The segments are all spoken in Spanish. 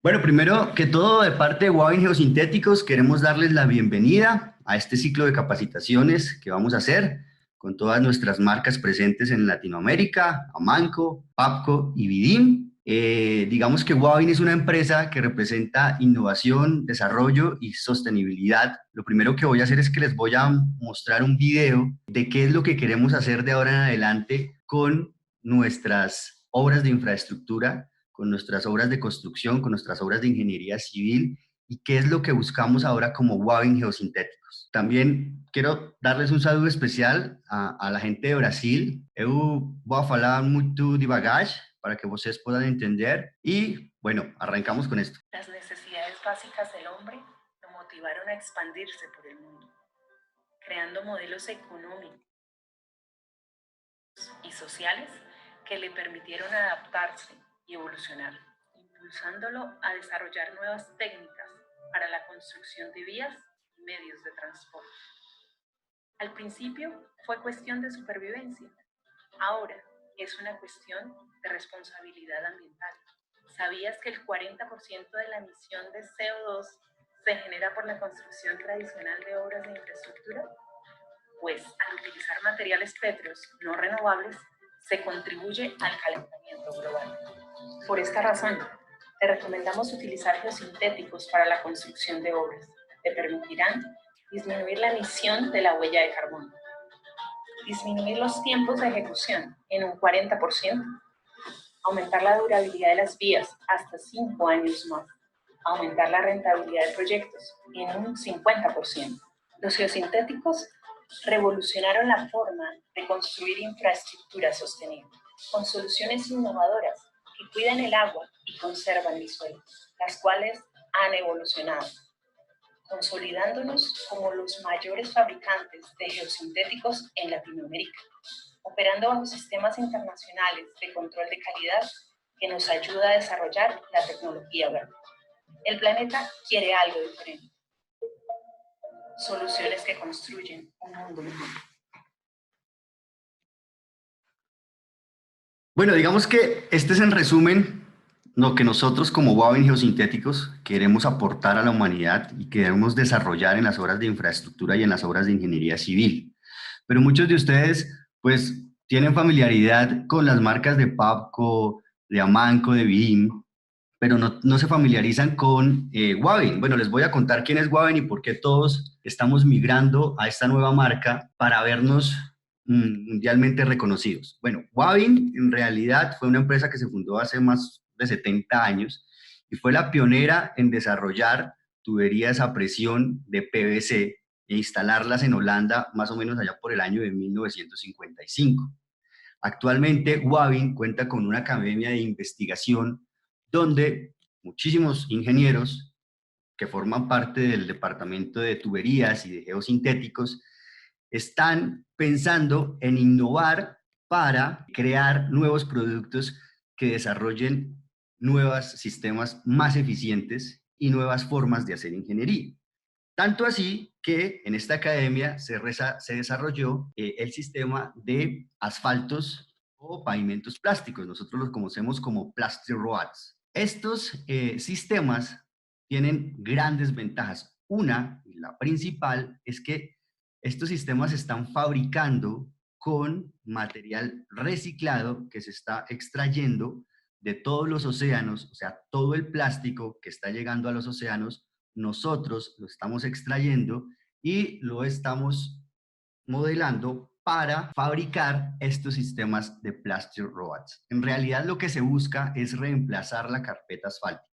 Bueno, primero que todo, de parte de Wavin Geosintéticos, queremos darles la bienvenida a este ciclo de capacitaciones que vamos a hacer con todas nuestras marcas presentes en Latinoamérica, Amanco, Papco y Vidim. Digamos que Wavin es una empresa que representa innovación, desarrollo y sostenibilidad. Lo primero que voy a hacer es que les voy a mostrar un video de qué es lo que queremos hacer de ahora en adelante con nuestras obras de infraestructura, con nuestras obras de construcción, con nuestras obras de ingeniería civil y qué es lo que buscamos ahora como Wavin Geosintéticos. También quiero darles un saludo especial a la gente de Brasil. Eu vou falar muito devagar para que vocês puedan entender y bueno, arrancamos con esto. Las necesidades básicas del hombre lo motivaron a expandirse por el mundo, creando modelos económicos y sociales que le permitieron adaptarse y evolucionar, impulsándolo a desarrollar nuevas técnicas para la construcción de vías y medios de transporte. Al principio fue cuestión de supervivencia, ahora es una cuestión de responsabilidad ambiental. ¿Sabías que el 40% de la emisión de CO2 se genera por la construcción tradicional de obras de infraestructura? Pues al utilizar materiales pétreos no renovables, se contribuye al calentamiento global. Por esta razón, te recomendamos utilizar geosintéticos para la construcción de obras. Te permitirán disminuir la emisión de la huella de carbono, disminuir los tiempos de ejecución en un 40%, aumentar la durabilidad de las vías hasta 5 años más, aumentar la rentabilidad de proyectos en un 50%. Los geosintéticos revolucionaron la forma de construir infraestructura sostenible, con soluciones innovadoras que cuidan el agua y conservan el suelo, las cuales han evolucionado, consolidándonos como los mayores fabricantes de geosintéticos en Latinoamérica, operando bajo sistemas internacionales de control de calidad que nos ayuda a desarrollar la tecnología verde. El planeta quiere algo diferente. Soluciones que construyen un mundo mejor. Bueno, digamos que este es en resumen lo que nosotros como Wavin Geosintéticos queremos aportar a la humanidad y queremos desarrollar en las obras de infraestructura y en las obras de ingeniería civil. Pero muchos de ustedes pues tienen familiaridad con las marcas de Papco, de Amanco, de BIM, pero no se familiarizan con Wavin. Bueno, les voy a contar quién es Wavin y por qué todos estamos migrando a esta nueva marca para vernos mundialmente reconocidos. Bueno, Wavin en realidad fue una empresa que se fundó hace más de 70 años y fue la pionera en desarrollar tuberías a presión de PVC e instalarlas en Holanda más o menos allá por el año de 1955. Actualmente, Wavin cuenta con una academia de investigación donde muchísimos ingenieros que forman parte del departamento de tuberías y de geosintéticos están pensando en innovar para crear nuevos productos que desarrollen nuevos sistemas más eficientes y nuevas formas de hacer ingeniería. Tanto así que en esta academia se desarrolló el sistema de asfaltos o pavimentos plásticos. Nosotros los conocemos como plastic roads. Estos sistemas tienen grandes ventajas. Una, y la principal, es que estos sistemas se están fabricando con material reciclado que se está extrayendo de todos los océanos, o sea, todo el plástico que está llegando a los océanos nosotros lo estamos extrayendo y lo estamos modelando para fabricar estos sistemas de plastic robots. En realidad lo que se busca es reemplazar la carpeta asfáltica.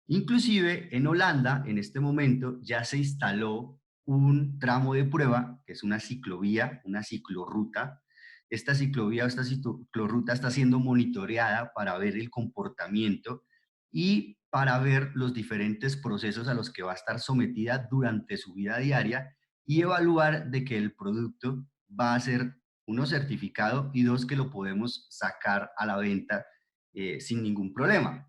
Inclusive en Holanda, en este momento, ya se instaló un tramo de prueba, que es una ciclovía, una ciclorruta. Esta ciclovía o esta ciclorruta está siendo monitoreada para ver el comportamiento y para ver los diferentes procesos a los que va a estar sometida durante su vida diaria y evaluar de que el producto va a ser, uno, certificado y dos, que lo podemos sacar a la venta sin ningún problema.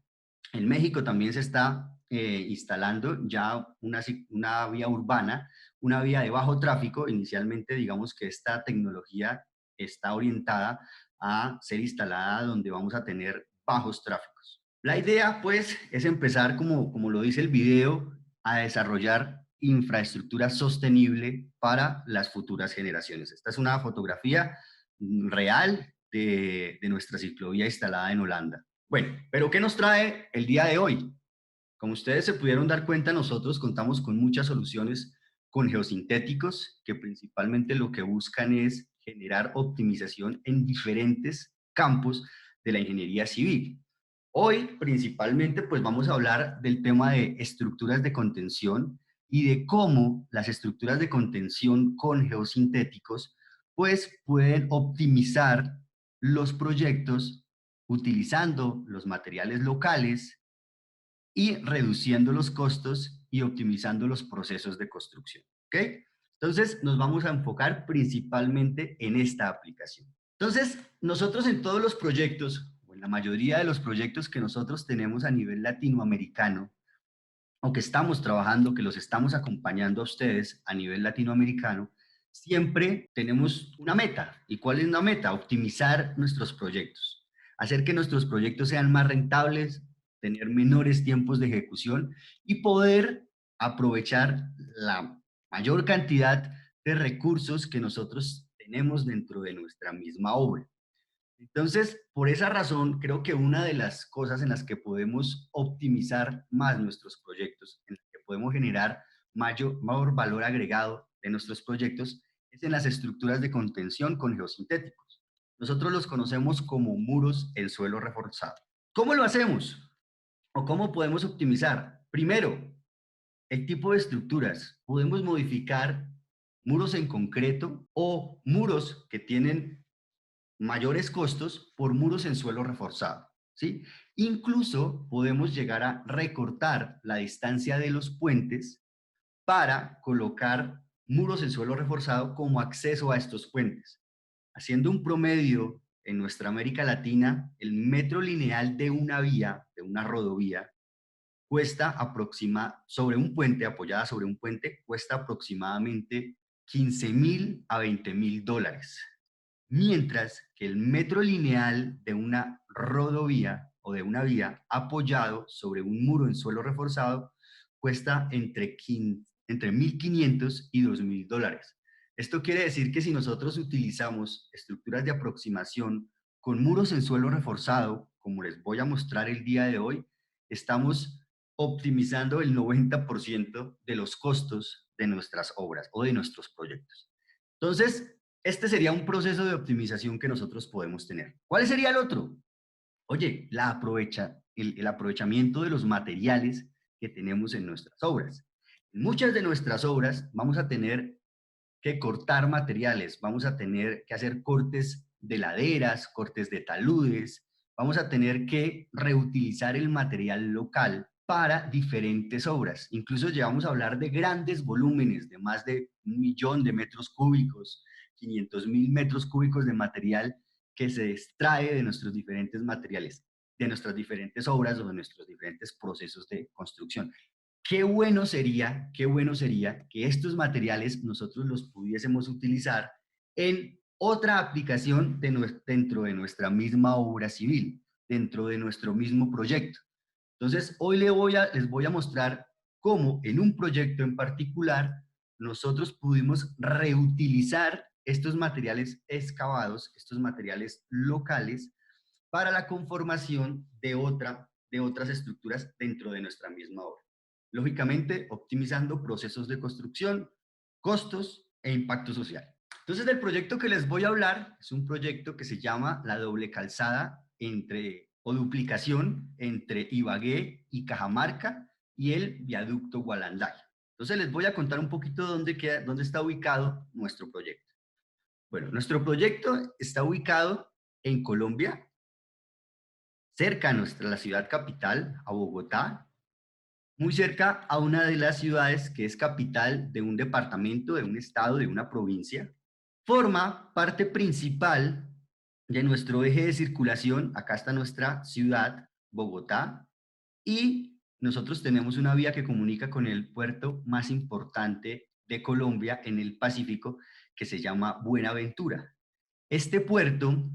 En México también se está instalando ya una vía urbana, una vía de bajo tráfico. Inicialmente, digamos que esta tecnología está orientada a ser instalada donde vamos a tener bajos tráficos. La idea, pues, es empezar, como lo dice el video, a desarrollar infraestructura sostenible para las futuras generaciones. Esta es una fotografía real de nuestra ciclovía instalada en Holanda. Bueno, pero ¿qué nos trae el día de hoy? Como ustedes se pudieron dar cuenta, nosotros contamos con muchas soluciones con geosintéticos que principalmente lo que buscan es generar optimización en diferentes campos de la ingeniería civil. Hoy principalmente pues vamos a hablar del tema de estructuras de contención y de cómo las estructuras de contención con geosintéticos pues pueden optimizar los proyectos utilizando los materiales locales y reduciendo los costos y optimizando los procesos de construcción. ¿Ok? Entonces, nos vamos a enfocar principalmente en esta aplicación. Entonces, nosotros en todos los proyectos, o en la mayoría de los proyectos que nosotros tenemos a nivel latinoamericano, o que estamos trabajando, que los estamos acompañando a ustedes a nivel latinoamericano, siempre tenemos una meta. ¿Y cuál es la meta? Optimizar nuestros proyectos, hacer que nuestros proyectos sean más rentables, tener menores tiempos de ejecución y poder aprovechar la mayor cantidad de recursos que nosotros tenemos dentro de nuestra misma obra. Entonces, por esa razón, creo que una de las cosas en las que podemos optimizar más nuestros proyectos, en las que podemos generar mayor valor agregado de nuestros proyectos, es en las estructuras de contención con geosintéticos. Nosotros los conocemos como muros en suelo reforzado. ¿Cómo lo hacemos? ¿O cómo podemos optimizar? Primero, el tipo de estructuras. Podemos modificar muros en concreto o muros que tienen mayores costos por muros en suelo reforzado, ¿sí? Incluso podemos llegar a recortar la distancia de los puentes para colocar muros en suelo reforzado como acceso a estos puentes. Haciendo un promedio en nuestra América Latina, el metro lineal de una vía, de una rodovía, cuesta sobre un puente, apoyada sobre un puente, cuesta aproximadamente 15.000 a 20.000 dólares, mientras que el metro lineal de una rodovía o de una vía apoyado sobre un muro en suelo reforzado cuesta entre 1.500 y 2.000 dólares. Esto quiere decir que si nosotros utilizamos estructuras de aproximación con muros en suelo reforzado, como les voy a mostrar el día de hoy, estamos optimizando el 90% de los costos de nuestras obras o de nuestros proyectos. Entonces, este sería un proceso de optimización que nosotros podemos tener. ¿Cuál sería el otro? Oye, el aprovechamiento de los materiales que tenemos en nuestras obras. En muchas de nuestras obras vamos a tener que cortar materiales, vamos a tener que hacer cortes de laderas, cortes de taludes, vamos a tener que reutilizar el material local para diferentes obras. Incluso llegamos a hablar de grandes volúmenes, de más de 1.000.000 de metros cúbicos, 500.000 metros cúbicos de material que se extrae de nuestros diferentes materiales, de nuestras diferentes obras o de nuestros diferentes procesos de construcción. Qué bueno sería que estos materiales nosotros los pudiésemos utilizar en otra aplicación dentro de nuestra misma obra civil, dentro de nuestro mismo proyecto. Entonces, hoy les voy a mostrar cómo en un proyecto en particular nosotros pudimos reutilizar estos materiales excavados, estos materiales locales, para la conformación de otras estructuras dentro de nuestra misma obra. Lógicamente, optimizando procesos de construcción, costos e impacto social. Entonces, el proyecto que les voy a hablar es un proyecto que se llama la doble calzada o duplicación entre Ibagué y Cajamarca y el viaducto Gualanday. Entonces, les voy a contar un poquito dónde está ubicado nuestro proyecto. Bueno, nuestro proyecto está ubicado en Colombia, cerca a la ciudad capital, a Bogotá, muy cerca a una de las ciudades que es capital de un departamento, de un estado, de una provincia. Forma parte principal de nuestro eje de circulación. Acá está nuestra ciudad, Bogotá, y nosotros tenemos una vía que comunica con el puerto más importante de Colombia en el Pacífico, que se llama Buenaventura. Este puerto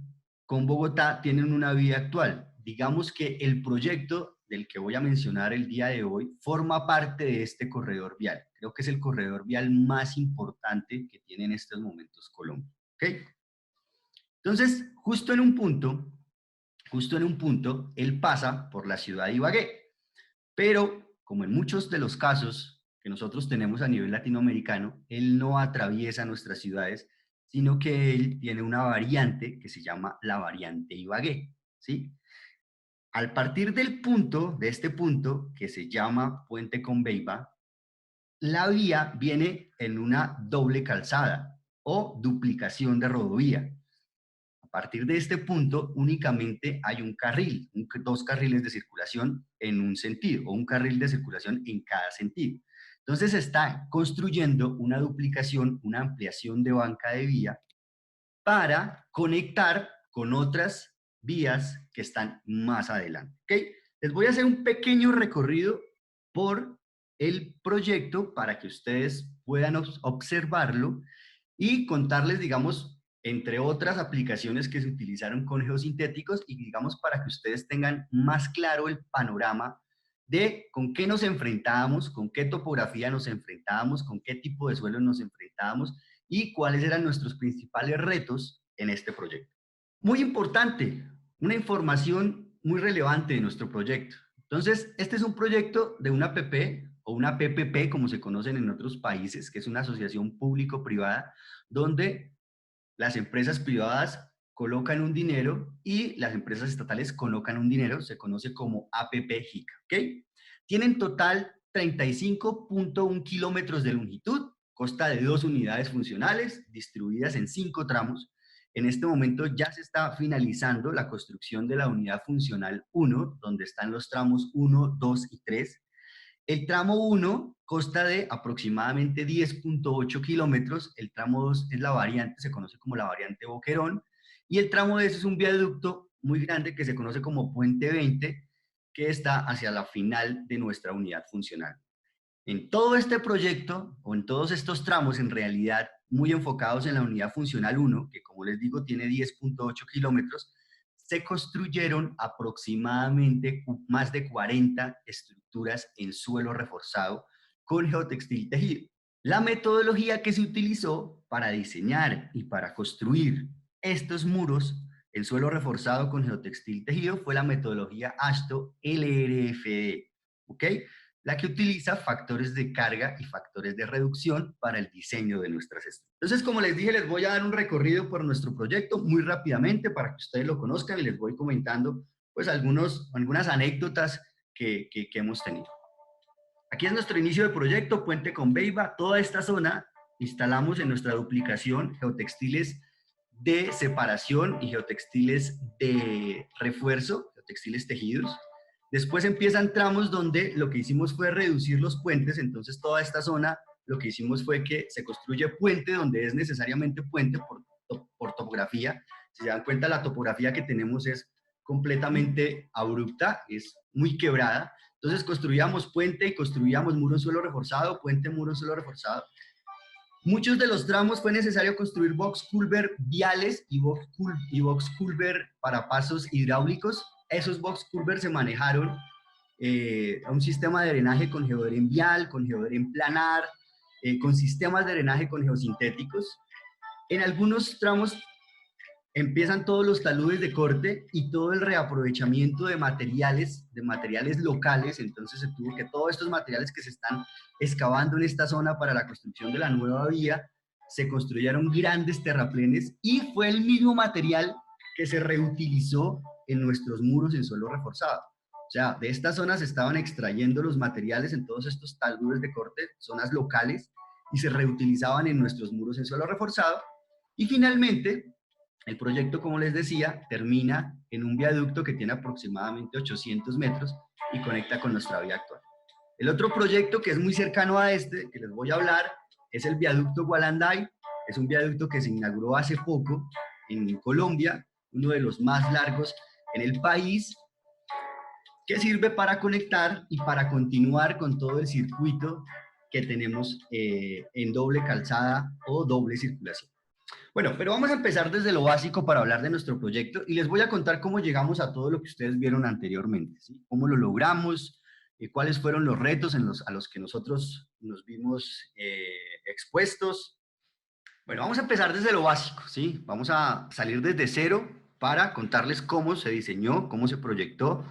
con Bogotá tienen una vía actual. digamos que el proyecto del que voy a mencionar el día de hoy forma parte de este corredor vial. Creo que es el corredor vial más importante que tiene en estos momentos Colombia. ¿Okay? Entonces, justo en un punto, él pasa por la ciudad de Ibagué. Pero, como en muchos de los casos que nosotros tenemos a nivel latinoamericano, él no atraviesa nuestras ciudades, sino que él tiene una variante que se llama la variante Ibagué, ¿sí? Al partir de este punto, que se llama Puente Conveyba, la vía viene en una doble calzada o duplicación de rodovía. A partir de este punto, únicamente hay un carril, dos carriles de circulación en un sentido, o un carril de circulación en cada sentido. Entonces se está construyendo una duplicación, una ampliación de banca de vía para conectar con otras vías que están más adelante. ¿Okay? Les voy a hacer un pequeño recorrido por el proyecto para que ustedes puedan observarlo y contarles, digamos, entre otras aplicaciones que se utilizaron con geosintéticos y, digamos, para que ustedes tengan más claro el panorama de con qué nos enfrentábamos, con qué topografía nos enfrentábamos, con qué tipo de suelo nos enfrentábamos y cuáles eran nuestros principales retos en este proyecto. Muy importante, una información muy relevante de nuestro proyecto. Entonces, este es un proyecto de una APP o una PPP, como se conocen en otros países, que es una asociación público-privada, donde las empresas privadas colocan un dinero y las empresas estatales colocan un dinero, se conoce como APP-JICA, ¿ok? Tienen total 35.1 kilómetros de longitud, consta de 2 unidades funcionales distribuidas en 5 tramos. En este momento ya se está finalizando la construcción de la unidad funcional 1, donde están los tramos 1, 2 y 3. El tramo 1 consta de aproximadamente 10.8 kilómetros, el tramo 2 es la variante, se conoce como la variante Boquerón, y el tramo 10 es un viaducto muy grande que se conoce como Puente 20, que está hacia la final de nuestra unidad funcional. En todo este proyecto, o en todos estos tramos, en realidad, muy enfocados en la unidad funcional 1, que como les digo tiene 10.8 kilómetros, se construyeron aproximadamente más de 40 estructuras en suelo reforzado con geotextil tejido. La metodología que se utilizó para diseñar y para construir estos muros en suelo reforzado con geotextil tejido fue la metodología ASTO LRFD, ¿ok? La que utiliza factores de carga y factores de reducción para el diseño de nuestras estructuras. Entonces, como les dije, les voy a dar un recorrido por nuestro proyecto muy rápidamente para que ustedes lo conozcan y les voy comentando pues algunas anécdotas que hemos tenido. Aquí es nuestro inicio de proyecto, Puente Conveyba. Toda esta zona instalamos en nuestra duplicación geotextiles de separación y geotextiles de refuerzo, geotextiles tejidos. Después empiezan tramos donde lo que hicimos fue reducir los puentes, entonces toda esta zona lo que hicimos fue que se construye puente donde es necesariamente puente por topografía. Si se dan cuenta, la topografía que tenemos es completamente abrupta, es muy quebrada. Entonces construíamos puente y construíamos muro en suelo reforzado, puente, muro en suelo reforzado. Muchos de los tramos fue necesario construir box culvert viales y box culvert para pasos hidráulicos. Esos box culvert se manejaron a un sistema de drenaje con geodren vial, con geodren planar, con sistemas de drenaje con geosintéticos. En algunos tramos empiezan todos los taludes de corte y todo el reaprovechamiento de materiales locales. Entonces se tuvo que todos estos materiales que se están excavando en esta zona para la construcción de la nueva vía, se construyeron grandes terraplenes y fue el mismo material que se reutilizó en nuestros muros en suelo reforzado. O sea, de estas zonas se estaban extrayendo los materiales en todos estos taludes de corte, zonas locales, y se reutilizaban en nuestros muros en suelo reforzado. Y finalmente, el proyecto, como les decía, termina en un viaducto que tiene aproximadamente 800 metros y conecta con nuestra vía actual. El otro proyecto que es muy cercano a este, que les voy a hablar, es el viaducto Gualanday. Es un viaducto que se inauguró hace poco en Colombia, uno de los más largos en el país, que sirve para conectar y para continuar con todo el circuito que tenemos en doble calzada o doble circulación. Bueno, pero vamos a empezar desde lo básico para hablar de nuestro proyecto y les voy a contar cómo llegamos a todo lo que ustedes vieron anteriormente, ¿sí? Cómo lo logramos, cuáles fueron los retos a los que nosotros nos vimos expuestos. Bueno, vamos a empezar desde lo básico, ¿sí? Vamos a salir desde cero para contarles cómo se diseñó, cómo se proyectó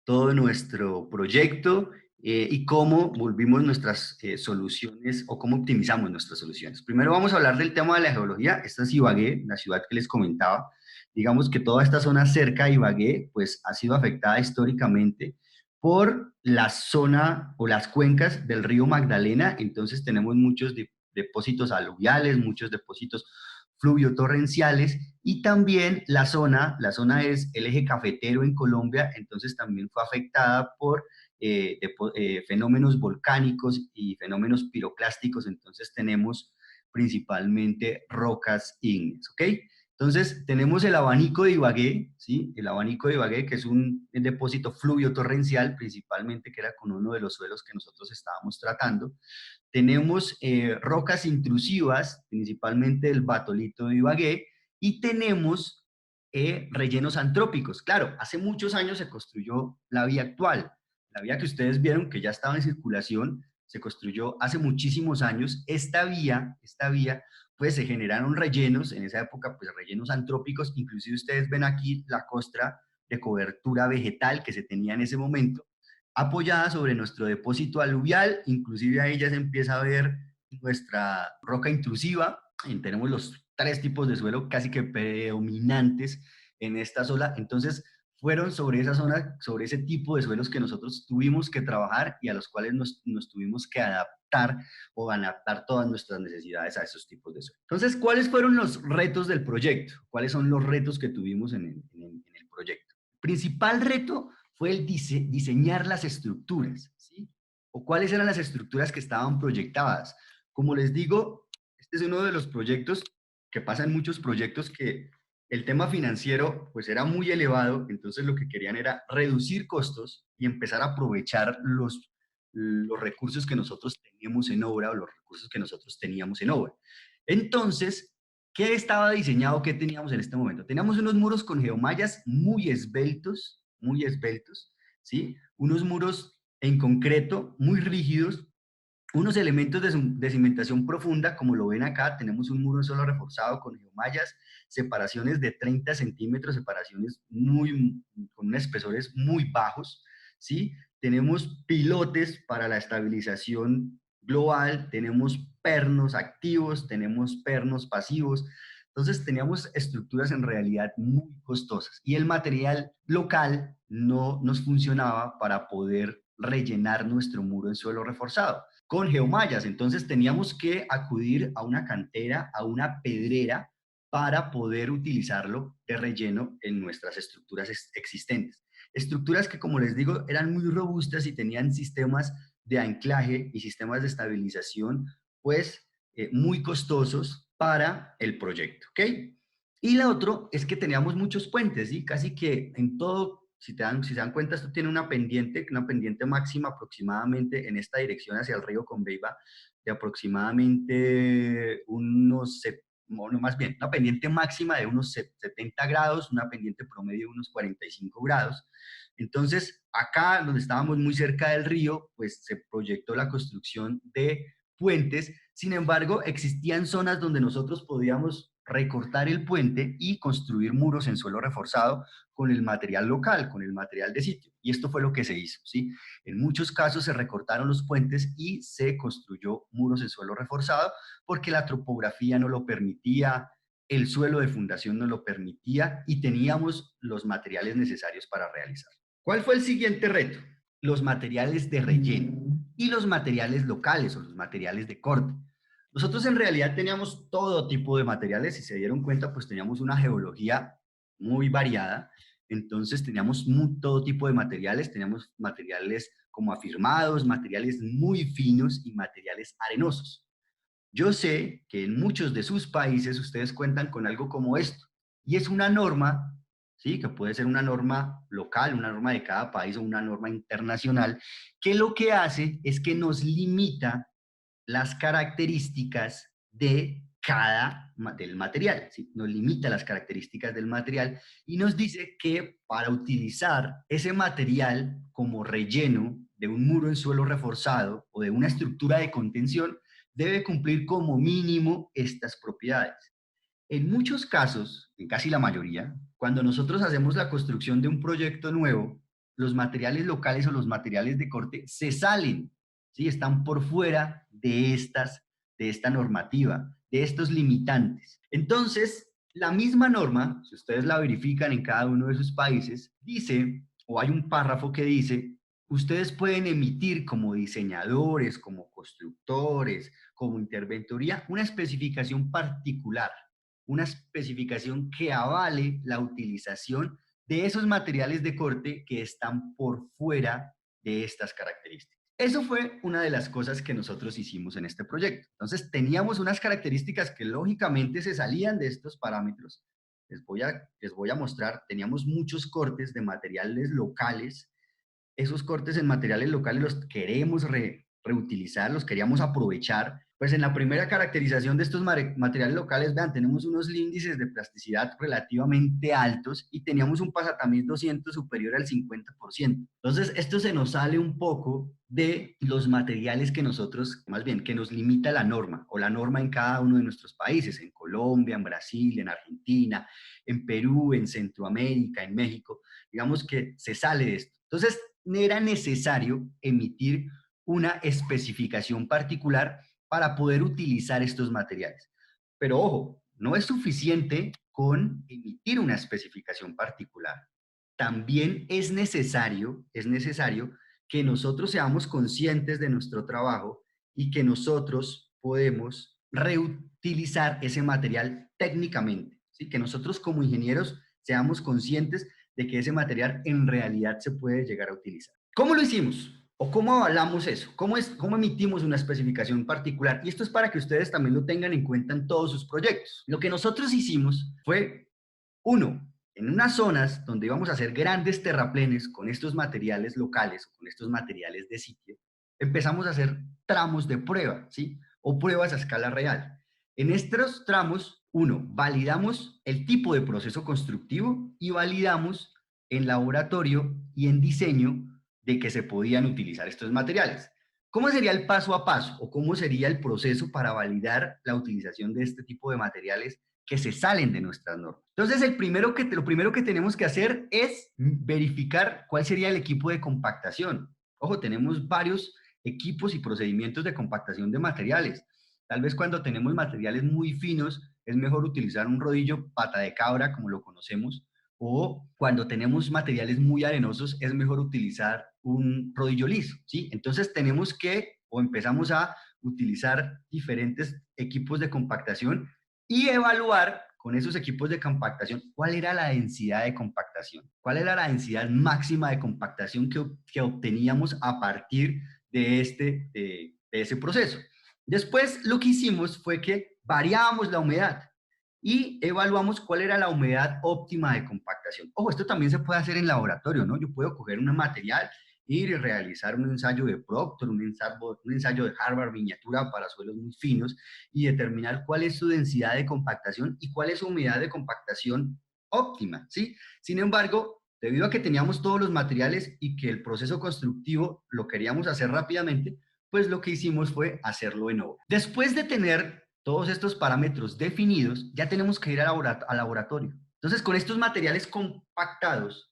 todo nuestro proyecto y cómo volvimos nuestras soluciones o cómo optimizamos nuestras soluciones. Primero vamos a hablar del tema de la geología. Esta es Ibagué, la ciudad que les comentaba. Digamos que toda esta zona cerca de Ibagué, pues ha sido afectada históricamente por la zona o las cuencas del río Magdalena. Entonces tenemos muchos depósitos aluviales, muchos depósitos fluvio-torrenciales, y también la zona es el eje cafetero en Colombia, entonces también fue afectada por fenómenos volcánicos y fenómenos piroclásticos, entonces tenemos principalmente rocas ígneas, ¿ok? Entonces tenemos el abanico de Ibagué, ¿sí? El abanico de Ibagué, que es un depósito fluvio-torrencial, principalmente, que era con uno de los suelos que nosotros estábamos tratando. Tenemos rocas intrusivas, principalmente el batolito de Ibagué, y tenemos rellenos antrópicos. Claro, hace muchos años se construyó la vía actual. La vía que ustedes vieron, que ya estaba en circulación, se construyó hace muchísimos años. Esta vía, pues se generaron rellenos, en esa época, pues rellenos antrópicos. Inclusive ustedes ven aquí la costra de cobertura vegetal que se tenía en ese momento, apoyada sobre nuestro depósito aluvial. Inclusive ahí ya se empieza a ver nuestra roca intrusiva. Y tenemos los tres tipos de suelo casi que predominantes en esta zona. Entonces, fueron sobre esa zona, sobre ese tipo de suelos que nosotros tuvimos que trabajar y a los cuales nos tuvimos que adaptar o adaptar todas nuestras necesidades a esos tipos de suelo. Entonces, ¿cuáles fueron los retos del proyecto? ¿Cuáles son los retos que tuvimos en el proyecto? El principal reto fue el diseñar las estructuras, ¿sí? O cuáles eran las estructuras que estaban proyectadas. Como les digo, este es uno de los proyectos que pasa en muchos proyectos, que el tema financiero pues era muy elevado, entonces lo que querían era reducir costos y empezar a aprovechar los recursos que nosotros teníamos en obra o los recursos que nosotros teníamos en obra. Entonces, ¿qué estaba diseñado? ¿Qué teníamos en este momento? Teníamos unos muros con geomallas muy esbeltos, ¿sí? Unos muros en concreto muy rígidos, unos elementos de cimentación profunda, como lo ven acá. Tenemos un muro solo reforzado con geomallas, separaciones de 30 centímetros, separaciones con unos espesores muy bajos, ¿sí? Tenemos pilotes para la estabilización global, tenemos pernos activos, tenemos pernos pasivos. Entonces teníamos estructuras en realidad muy costosas y el material local no nos funcionaba para poder rellenar nuestro muro en suelo reforzado con geomallas. Entonces teníamos que acudir a una cantera, a una pedrera, para poder utilizarlo de relleno en nuestras estructuras existentes. Estructuras que, como les digo, eran muy robustas y tenían sistemas de anclaje y sistemas de estabilización, pues muy costosos para el proyecto, ¿ok? Y la otra es que teníamos muchos puentes, ¿sí? Casi que en todo, si se dan cuenta, esto tiene una pendiente máxima aproximadamente en esta dirección hacia el río Conveiva, de aproximadamente bueno, más bien, una pendiente máxima de unos 70 grados, una pendiente promedio de unos 45 grados. Entonces, acá, donde estábamos muy cerca del río, pues se proyectó la construcción de puentes. Sin embargo, existían zonas donde nosotros podíamos recortar el puente y construir muros en suelo reforzado con el material local, con el material de sitio. Y esto fue lo que se hizo, ¿sí? En muchos casos se recortaron los puentes y se construyó muros en suelo reforzado porque la topografía no lo permitía, el suelo de fundación no lo permitía y teníamos los materiales necesarios para realizar. ¿Cuál fue el siguiente reto? Los materiales de relleno y los materiales locales o los materiales de corte. Nosotros en realidad teníamos todo tipo de materiales. Si se dieron cuenta, pues teníamos una geología muy variada. Entonces teníamos todo tipo de materiales. Teníamos materiales como afirmados, materiales muy finos y materiales arenosos. Yo sé que en muchos de sus países ustedes cuentan con algo como esto, y es una norma, ¿sí? Que puede ser una norma local, una norma de cada país o una norma internacional, que lo que hace es que nos limita las características de cada del material, ¿sí? Nos limita las características del material y nos dice que para utilizar ese material como relleno de un muro en suelo reforzado o de una estructura de contención, debe cumplir como mínimo estas propiedades. En muchos casos, en casi la mayoría, cuando nosotros hacemos la construcción de un proyecto nuevo, los materiales locales o los materiales de corte se salen, ¿sí? Están por fuera de esta normativa, de estos limitantes. Entonces, la misma norma, si ustedes la verifican en cada uno de sus países, dice, o hay un párrafo que dice, ustedes pueden emitir como diseñadores, como constructores, como interventoría, una especificación particular, una especificación que avale la utilización de esos materiales de corte que están por fuera de estas características. Eso fue una de las cosas que nosotros hicimos en este proyecto. Entonces, teníamos unas características que lógicamente se salían de estos parámetros. Les voy a mostrar, teníamos muchos cortes de materiales locales. Esos cortes en materiales locales los queremos reutilizar, los queríamos aprovechar. Pues en la primera caracterización de estos materiales locales, vean, tenemos unos índices de plasticidad relativamente altos y teníamos un pasatamiento 200 superior al 50%. Entonces, esto se nos sale un poco de los materiales que nosotros, más bien, que nos limita la norma, o la norma en cada uno de nuestros países, en Colombia, en Brasil, en Argentina, en Perú, en Centroamérica, en México. Digamos que se sale de esto. Entonces, era necesario emitir una especificación particular para poder utilizar estos materiales. Pero ojo, no es suficiente con emitir una especificación particular. También es necesario que nosotros seamos conscientes de nuestro trabajo y que nosotros podemos reutilizar ese material técnicamente, ¿sí? Que nosotros como ingenieros seamos conscientes de que ese material en realidad se puede llegar a utilizar. ¿Cómo lo hicimos? ¿O cómo avalamos eso? ¿Cómo emitimos una especificación particular? Y esto es para que ustedes también lo tengan en cuenta en todos sus proyectos. Lo que nosotros hicimos fue, uno, en unas zonas donde íbamos a hacer grandes terraplenes con estos materiales locales o con estos materiales de sitio, empezamos a hacer tramos de prueba, ¿sí? O pruebas a escala real. En estos tramos, uno, validamos el tipo de proceso constructivo y validamos en laboratorio y en diseño de que se podían utilizar estos materiales. ¿Cómo sería el paso a paso o cómo sería el proceso para validar la utilización de este tipo de materiales que se salen de nuestras normas? Entonces, lo primero que tenemos que hacer es verificar cuál sería el equipo de compactación. Ojo, tenemos varios equipos y procedimientos de compactación de materiales. Tal vez cuando tenemos materiales muy finos, es mejor utilizar un rodillo pata de cabra, como lo conocemos, o cuando tenemos materiales muy arenosos, es mejor utilizar un rodillo liso, ¿sí? Entonces tenemos que, o empezamos a utilizar diferentes equipos de compactación y evaluar con esos equipos de compactación cuál era la densidad de compactación, cuál era la densidad máxima de compactación que obteníamos a partir de ese proceso. Después lo que hicimos fue que variábamos la humedad y evaluamos cuál era la humedad óptima de compactación. Ojo, esto también se puede hacer en laboratorio, ¿no? Yo puedo coger un material, ir y realizar un ensayo de Proctor, un ensayo de Harvard, miniatura para suelos muy finos, y determinar cuál es su densidad de compactación y cuál es su humedad de compactación óptima, ¿sí? Sin embargo, debido a que teníamos todos los materiales y que el proceso constructivo lo queríamos hacer rápidamente, pues lo que hicimos fue hacerlo en obra. Después de tener todos estos parámetros definidos, ya tenemos que ir al laboratorio. Entonces, con estos materiales compactados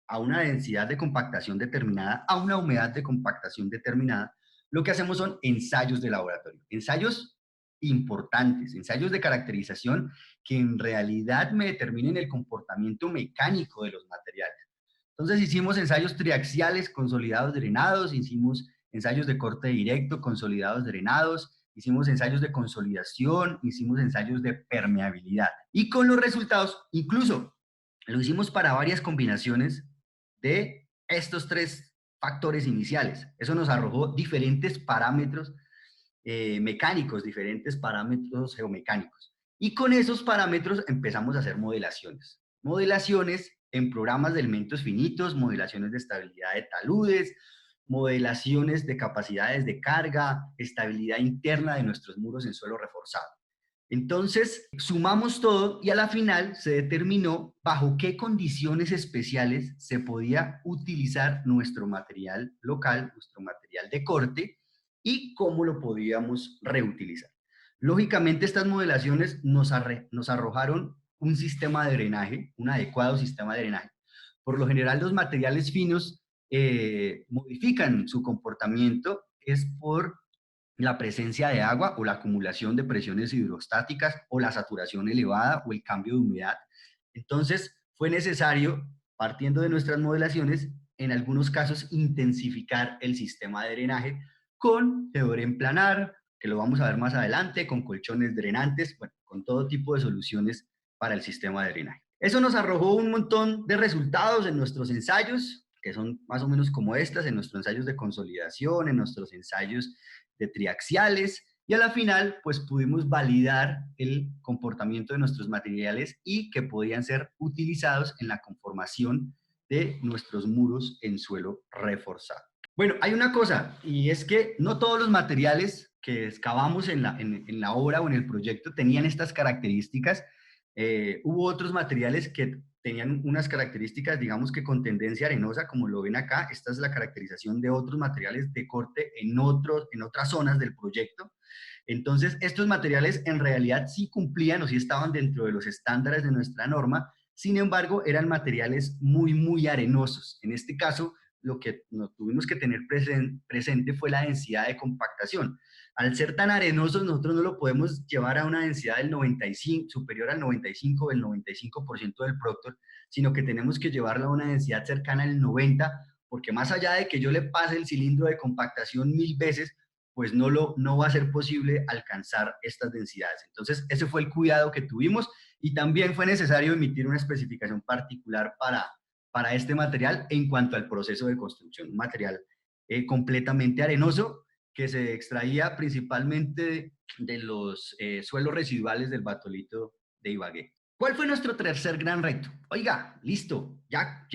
a una densidad de compactación determinada, a una humedad de compactación determinada, lo que hacemos son ensayos de laboratorio, ensayos importantes, ensayos de caracterización que en realidad me determinen el comportamiento mecánico de los materiales. Entonces hicimos ensayos triaxiales consolidados drenados, hicimos ensayos de corte directo consolidados drenados, hicimos ensayos de consolidación, hicimos ensayos de permeabilidad. Y con los resultados, incluso lo hicimos para varias combinaciones de estos tres factores iniciales. Eso nos arrojó diferentes parámetros mecánicos, diferentes parámetros geomecánicos. Y con esos parámetros empezamos a hacer modelaciones. Modelaciones en programas de elementos finitos, modelaciones de estabilidad de taludes, modelaciones de capacidades de carga, estabilidad interna de nuestros muros en suelo reforzado. Entonces, sumamos todo y a la final se determinó bajo qué condiciones especiales se podía utilizar nuestro material local, nuestro material de corte y cómo lo podíamos reutilizar. Lógicamente, estas modelaciones nos arrojaron un sistema de drenaje, un adecuado sistema de drenaje. Por lo general, los materiales finos modifican su comportamiento es por la presencia de agua o la acumulación de presiones hidrostáticas o la saturación elevada o el cambio de humedad. Entonces, fue necesario, partiendo de nuestras modelaciones, en algunos casos intensificar el sistema de drenaje con teorem planar, que lo vamos a ver más adelante, con colchones drenantes, bueno, con todo tipo de soluciones para el sistema de drenaje. Eso nos arrojó un montón de resultados en nuestros ensayos, que son más o menos como estas, en nuestros ensayos de consolidación, en nuestros ensayos de triaxiales, y a la final pues pudimos validar el comportamiento de nuestros materiales y que podían ser utilizados en la conformación de nuestros muros en suelo reforzado. Bueno, hay una cosa, y es que no todos los materiales que excavamos en la obra o en el proyecto tenían estas características. Hubo otros materiales que tenían unas características, digamos que con tendencia arenosa, como lo ven acá. Esta es la caracterización de otros materiales de corte en otras zonas del proyecto. Entonces, estos materiales en realidad sí cumplían o sí estaban dentro de los estándares de nuestra norma, sin embargo, eran materiales muy, muy arenosos. En este caso, lo que nos tuvimos que tener presente fue la densidad de compactación. Al ser tan arenosos, nosotros no lo podemos llevar a una densidad del 95, superior al 95 o el 95% del Proctor, sino que tenemos que llevarlo a una densidad cercana al 90, porque más allá de que yo le pase el cilindro de compactación 1000 veces, pues no va a ser posible alcanzar estas densidades. Entonces, ese fue el cuidado que tuvimos y también fue necesario emitir una especificación particular para este material en cuanto al proceso de construcción. Un material completamente arenoso que se extraía principalmente de los suelos residuales del batolito de Ibagué. ¿Cuál fue nuestro tercer gran reto? Oiga, listo, ya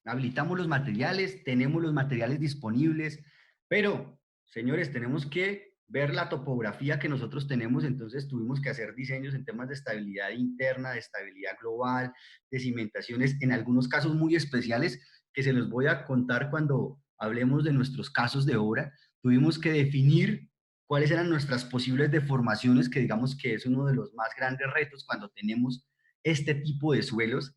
habilitamos los materiales, tenemos los materiales disponibles, pero, señores, tenemos que ver la topografía que nosotros tenemos, entonces tuvimos que hacer diseños en temas de estabilidad interna, de estabilidad global, de cimentaciones, en algunos casos muy especiales, que se los voy a contar cuando hablemos de nuestros casos de obra. Tuvimos que definir cuáles eran nuestras posibles deformaciones, que digamos que es uno de los más grandes retos cuando tenemos este tipo de suelos.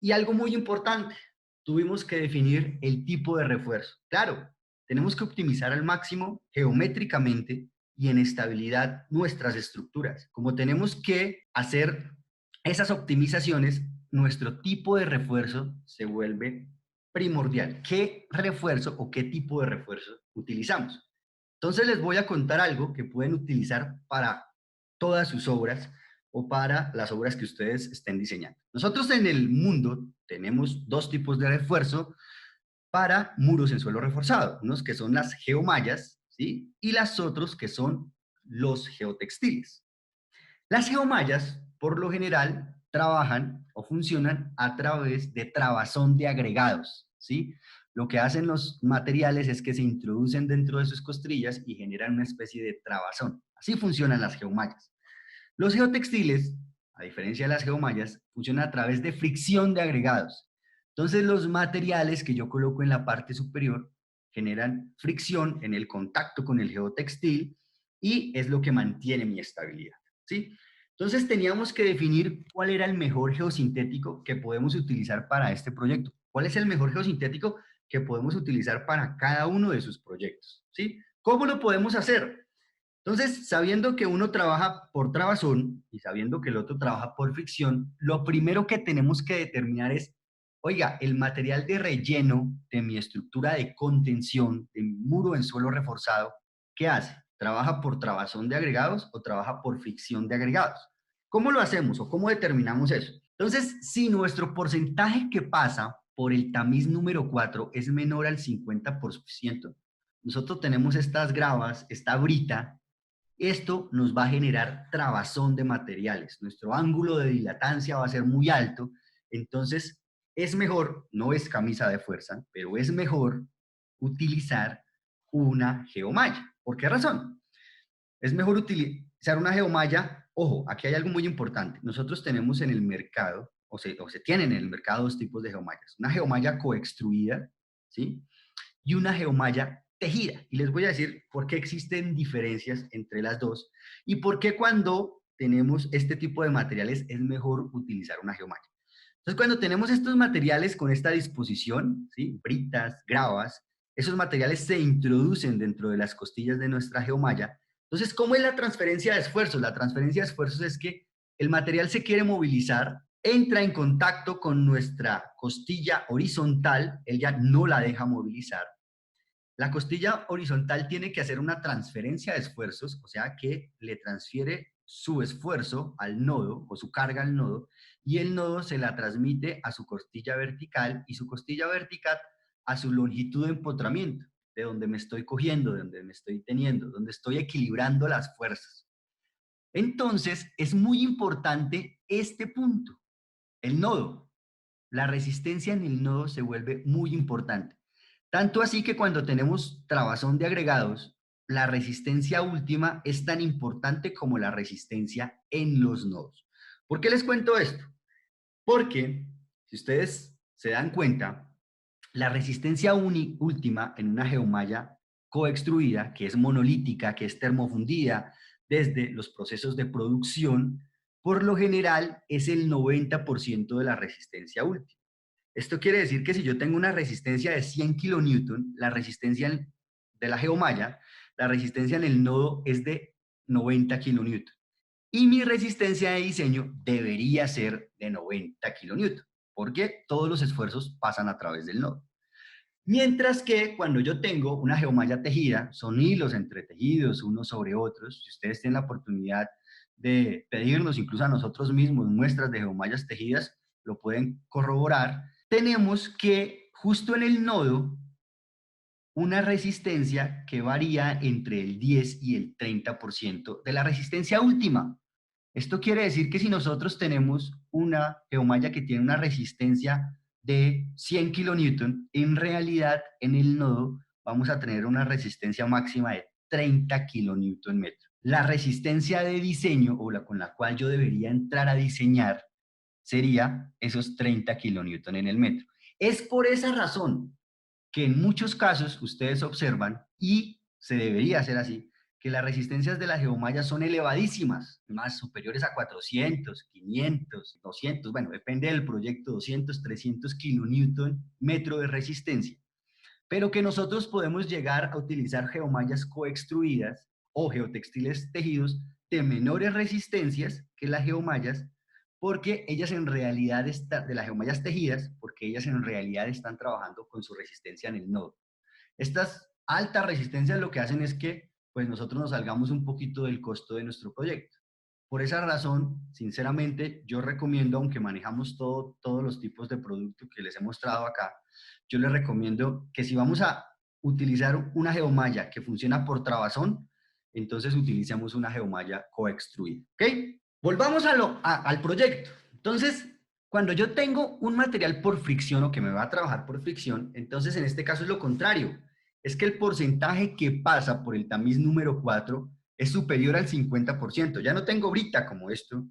Y algo muy importante, tuvimos que definir el tipo de refuerzo. Claro, tenemos que optimizar al máximo geométricamente y en estabilidad nuestras estructuras. Como tenemos que hacer esas optimizaciones, nuestro tipo de refuerzo se vuelve primordial. ¿Qué refuerzo o qué tipo de refuerzo utilizamos? Entonces les voy a contar algo que pueden utilizar para todas sus obras o para las obras que ustedes estén diseñando. Nosotros en el mundo tenemos dos tipos de refuerzo para muros en suelo reforzado, unos que son las geomallas, ¿sí? Y las otros que son los geotextiles. Las geomallas, por lo general, trabajan o funcionan a través de trabazón de agregados, ¿sí? Lo que hacen los materiales es que se introducen dentro de sus costrillas y generan una especie de trabazón. Así funcionan las geomallas. Los geotextiles, a diferencia de las geomallas, funcionan a través de fricción de agregados. Entonces, los materiales que yo coloco en la parte superior generan fricción en el contacto con el geotextil y es lo que mantiene mi estabilidad, ¿sí? Entonces, teníamos que definir cuál era el mejor geosintético que podemos utilizar para este proyecto. ¿Cuál es el mejor geosintético que podemos utilizar para cada uno de sus proyectos? ¿Sí? ¿Cómo lo podemos hacer? Entonces, sabiendo que uno trabaja por trabazón y sabiendo que el otro trabaja por fricción, lo primero que tenemos que determinar es, oiga, el material de relleno de mi estructura de contención, de mi muro en suelo reforzado, ¿qué hace? ¿Trabaja por trabazón de agregados o trabaja por fricción de agregados? ¿Cómo lo hacemos o cómo determinamos eso? Entonces, si nuestro porcentaje que pasa por el tamiz número 4 es menor al 50%, nosotros tenemos estas gravas, esta brita. Esto nos va a generar trabazón de materiales. Nuestro ángulo de dilatancia va a ser muy alto. Entonces, es mejor, no es camisa de fuerza, pero es mejor utilizar una geomalla. ¿Por qué razón? Es mejor utilizar una geomalla Ojo, aquí hay algo muy importante. Nosotros tenemos en el mercado, o se tienen en el mercado dos tipos de geomallas. Una geomalla coextruida, ¿sí? Y una geomalla tejida. Y les voy a decir por qué existen diferencias entre las dos y por qué cuando tenemos este tipo de materiales es mejor utilizar una geomalla. Entonces, cuando tenemos estos materiales con esta disposición, ¿sí? Britas, gravas, esos materiales se introducen dentro de las costillas de nuestra geomalla. Entonces, ¿cómo es la transferencia de esfuerzos? La transferencia de esfuerzos es que el material se quiere movilizar, entra en contacto con nuestra costilla horizontal, él ya no la deja movilizar. La costilla horizontal tiene que hacer una transferencia de esfuerzos, o sea que le transfiere su esfuerzo al nodo o su carga al nodo, y el nodo se la transmite a su costilla vertical y su costilla vertical a su longitud de empotramiento, de donde me estoy cogiendo, de donde me estoy teniendo, donde estoy equilibrando las fuerzas. Entonces, es muy importante este punto, el nodo. La resistencia en el nodo se vuelve muy importante. Tanto así que cuando tenemos trabazón de agregados, la resistencia última es tan importante como la resistencia en los nodos. ¿Por qué les cuento esto? Porque, si ustedes se dan cuenta, la resistencia última en una geomalla coextruida, que es monolítica, que es termofundida desde los procesos de producción, por lo general es el 90% de la resistencia última. Esto quiere decir que si yo tengo una resistencia de 100 kilonewton, la resistencia de la geomalla, la resistencia en el nodo es de 90 kilonewton. Y mi resistencia de diseño debería ser de 90 kilonewton, porque todos los esfuerzos pasan a través del nodo. Mientras que cuando yo tengo una geomalla tejida, son hilos entretejidos unos sobre otros. Si ustedes tienen la oportunidad de pedirnos, incluso a nosotros mismos, muestras de geomallas tejidas, lo pueden corroborar. Tenemos que justo en el nodo una resistencia que varía entre el 10 y el 30% de la resistencia última. Esto quiere decir que si nosotros tenemos una geomalla que tiene una resistencia de 100 kilonewton, en realidad en el nodo vamos a tener una resistencia máxima de 30 kilonewton metro. La resistencia de diseño, o la con la cual yo debería entrar a diseñar, sería esos 30 kilonewton en el metro. Es por esa razón que en muchos casos ustedes observan, y se debería hacer así, que las resistencias de las geomallas son elevadísimas, más superiores a 400, 500, 200, bueno, depende del proyecto, 200, 300 kilonewton metro de resistencia, pero que nosotros podemos llegar a utilizar geomallas coextruidas o geotextiles tejidos de menores resistencias que las geomallas, porque ellas en realidad están, de las geomallas tejidas, porque ellas en realidad están trabajando con su resistencia en el nodo. Estas altas resistencias lo que hacen es que pues nosotros nos salgamos un poquito del costo de nuestro proyecto. Por esa razón, sinceramente, yo recomiendo, aunque manejamos todos los tipos de productos que les he mostrado acá, yo les recomiendo que si vamos a utilizar una geomalla que funciona por trabazón, entonces utilicemos una geomalla coextruida. ¿Ok? Volvamos al proyecto. Entonces, cuando yo tengo un material por fricción o que me va a trabajar por fricción, entonces en este caso es lo contrario. Es que el porcentaje que pasa por el tamiz número 4 es superior al 50%. Ya no tengo brita como esto,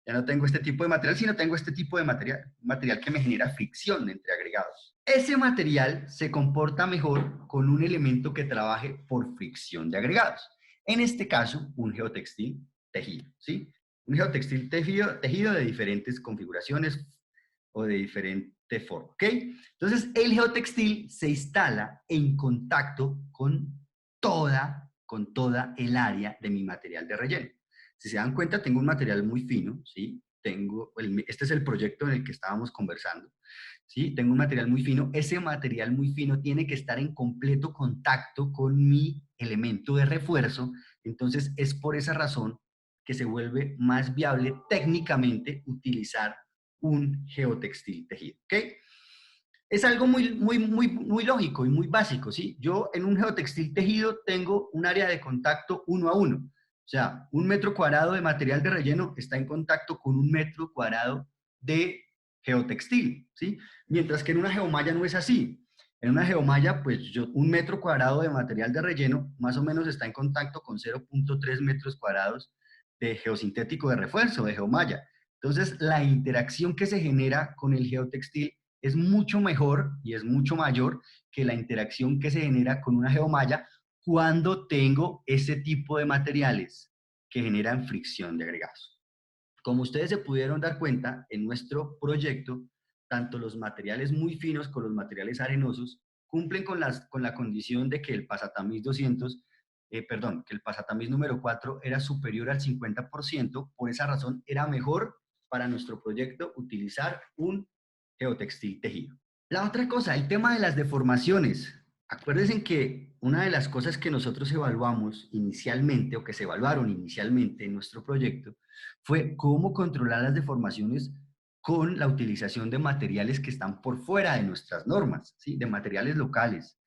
ya no tengo este tipo de material, sino tengo este tipo de material que me genera fricción entre agregados. Ese material se comporta mejor con un elemento que trabaje por fricción de agregados. En este caso, un geotextil tejido, ¿sí? Un geotextil tejido de diferentes configuraciones o de diferente forma, ¿ok? Entonces, el geotextil se instala en contacto con toda el área de mi material de relleno. Si se dan cuenta, tengo un material muy fino, ¿sí? Este es el proyecto en el que estábamos conversando, ¿sí? Tengo un material muy fino. Ese material muy fino tiene que estar en completo contacto con mi elemento de refuerzo. Entonces, es por esa razón que se vuelve más viable técnicamente utilizar un geotextil tejido, ¿ok? Es algo muy lógico y muy básico, ¿sí? Yo en un geotextil tejido tengo un área de contacto 1 a 1. O sea, 1 metro cuadrado de material de relleno está en contacto con 1 metro cuadrado de geotextil, ¿sí? Mientras que en una geomalla no es así. En una geomalla, pues 1 metro cuadrado de material de relleno más o menos está en contacto con 0.3 metros cuadrados de geosintético de refuerzo, de geomalla. Entonces, la interacción que se genera con el geotextil es mucho mejor y es mucho mayor que la interacción que se genera con una geomalla cuando tengo ese tipo de materiales que generan fricción de agregados. Como ustedes se pudieron dar cuenta, en nuestro proyecto, tanto los materiales muy finos como los materiales arenosos cumplen con la condición de que el pasatamiz 200, que el pasatamiz número 4 era superior al 50%, por esa razón era mejor para nuestro proyecto utilizar un geotextil tejido. La otra cosa, el tema de las deformaciones. Acuérdense que una de las cosas que nosotros evaluamos inicialmente, o que se evaluaron inicialmente en nuestro proyecto, fue cómo controlar las deformaciones con la utilización de materiales que están por fuera de nuestras normas, ¿sí? De materiales locales.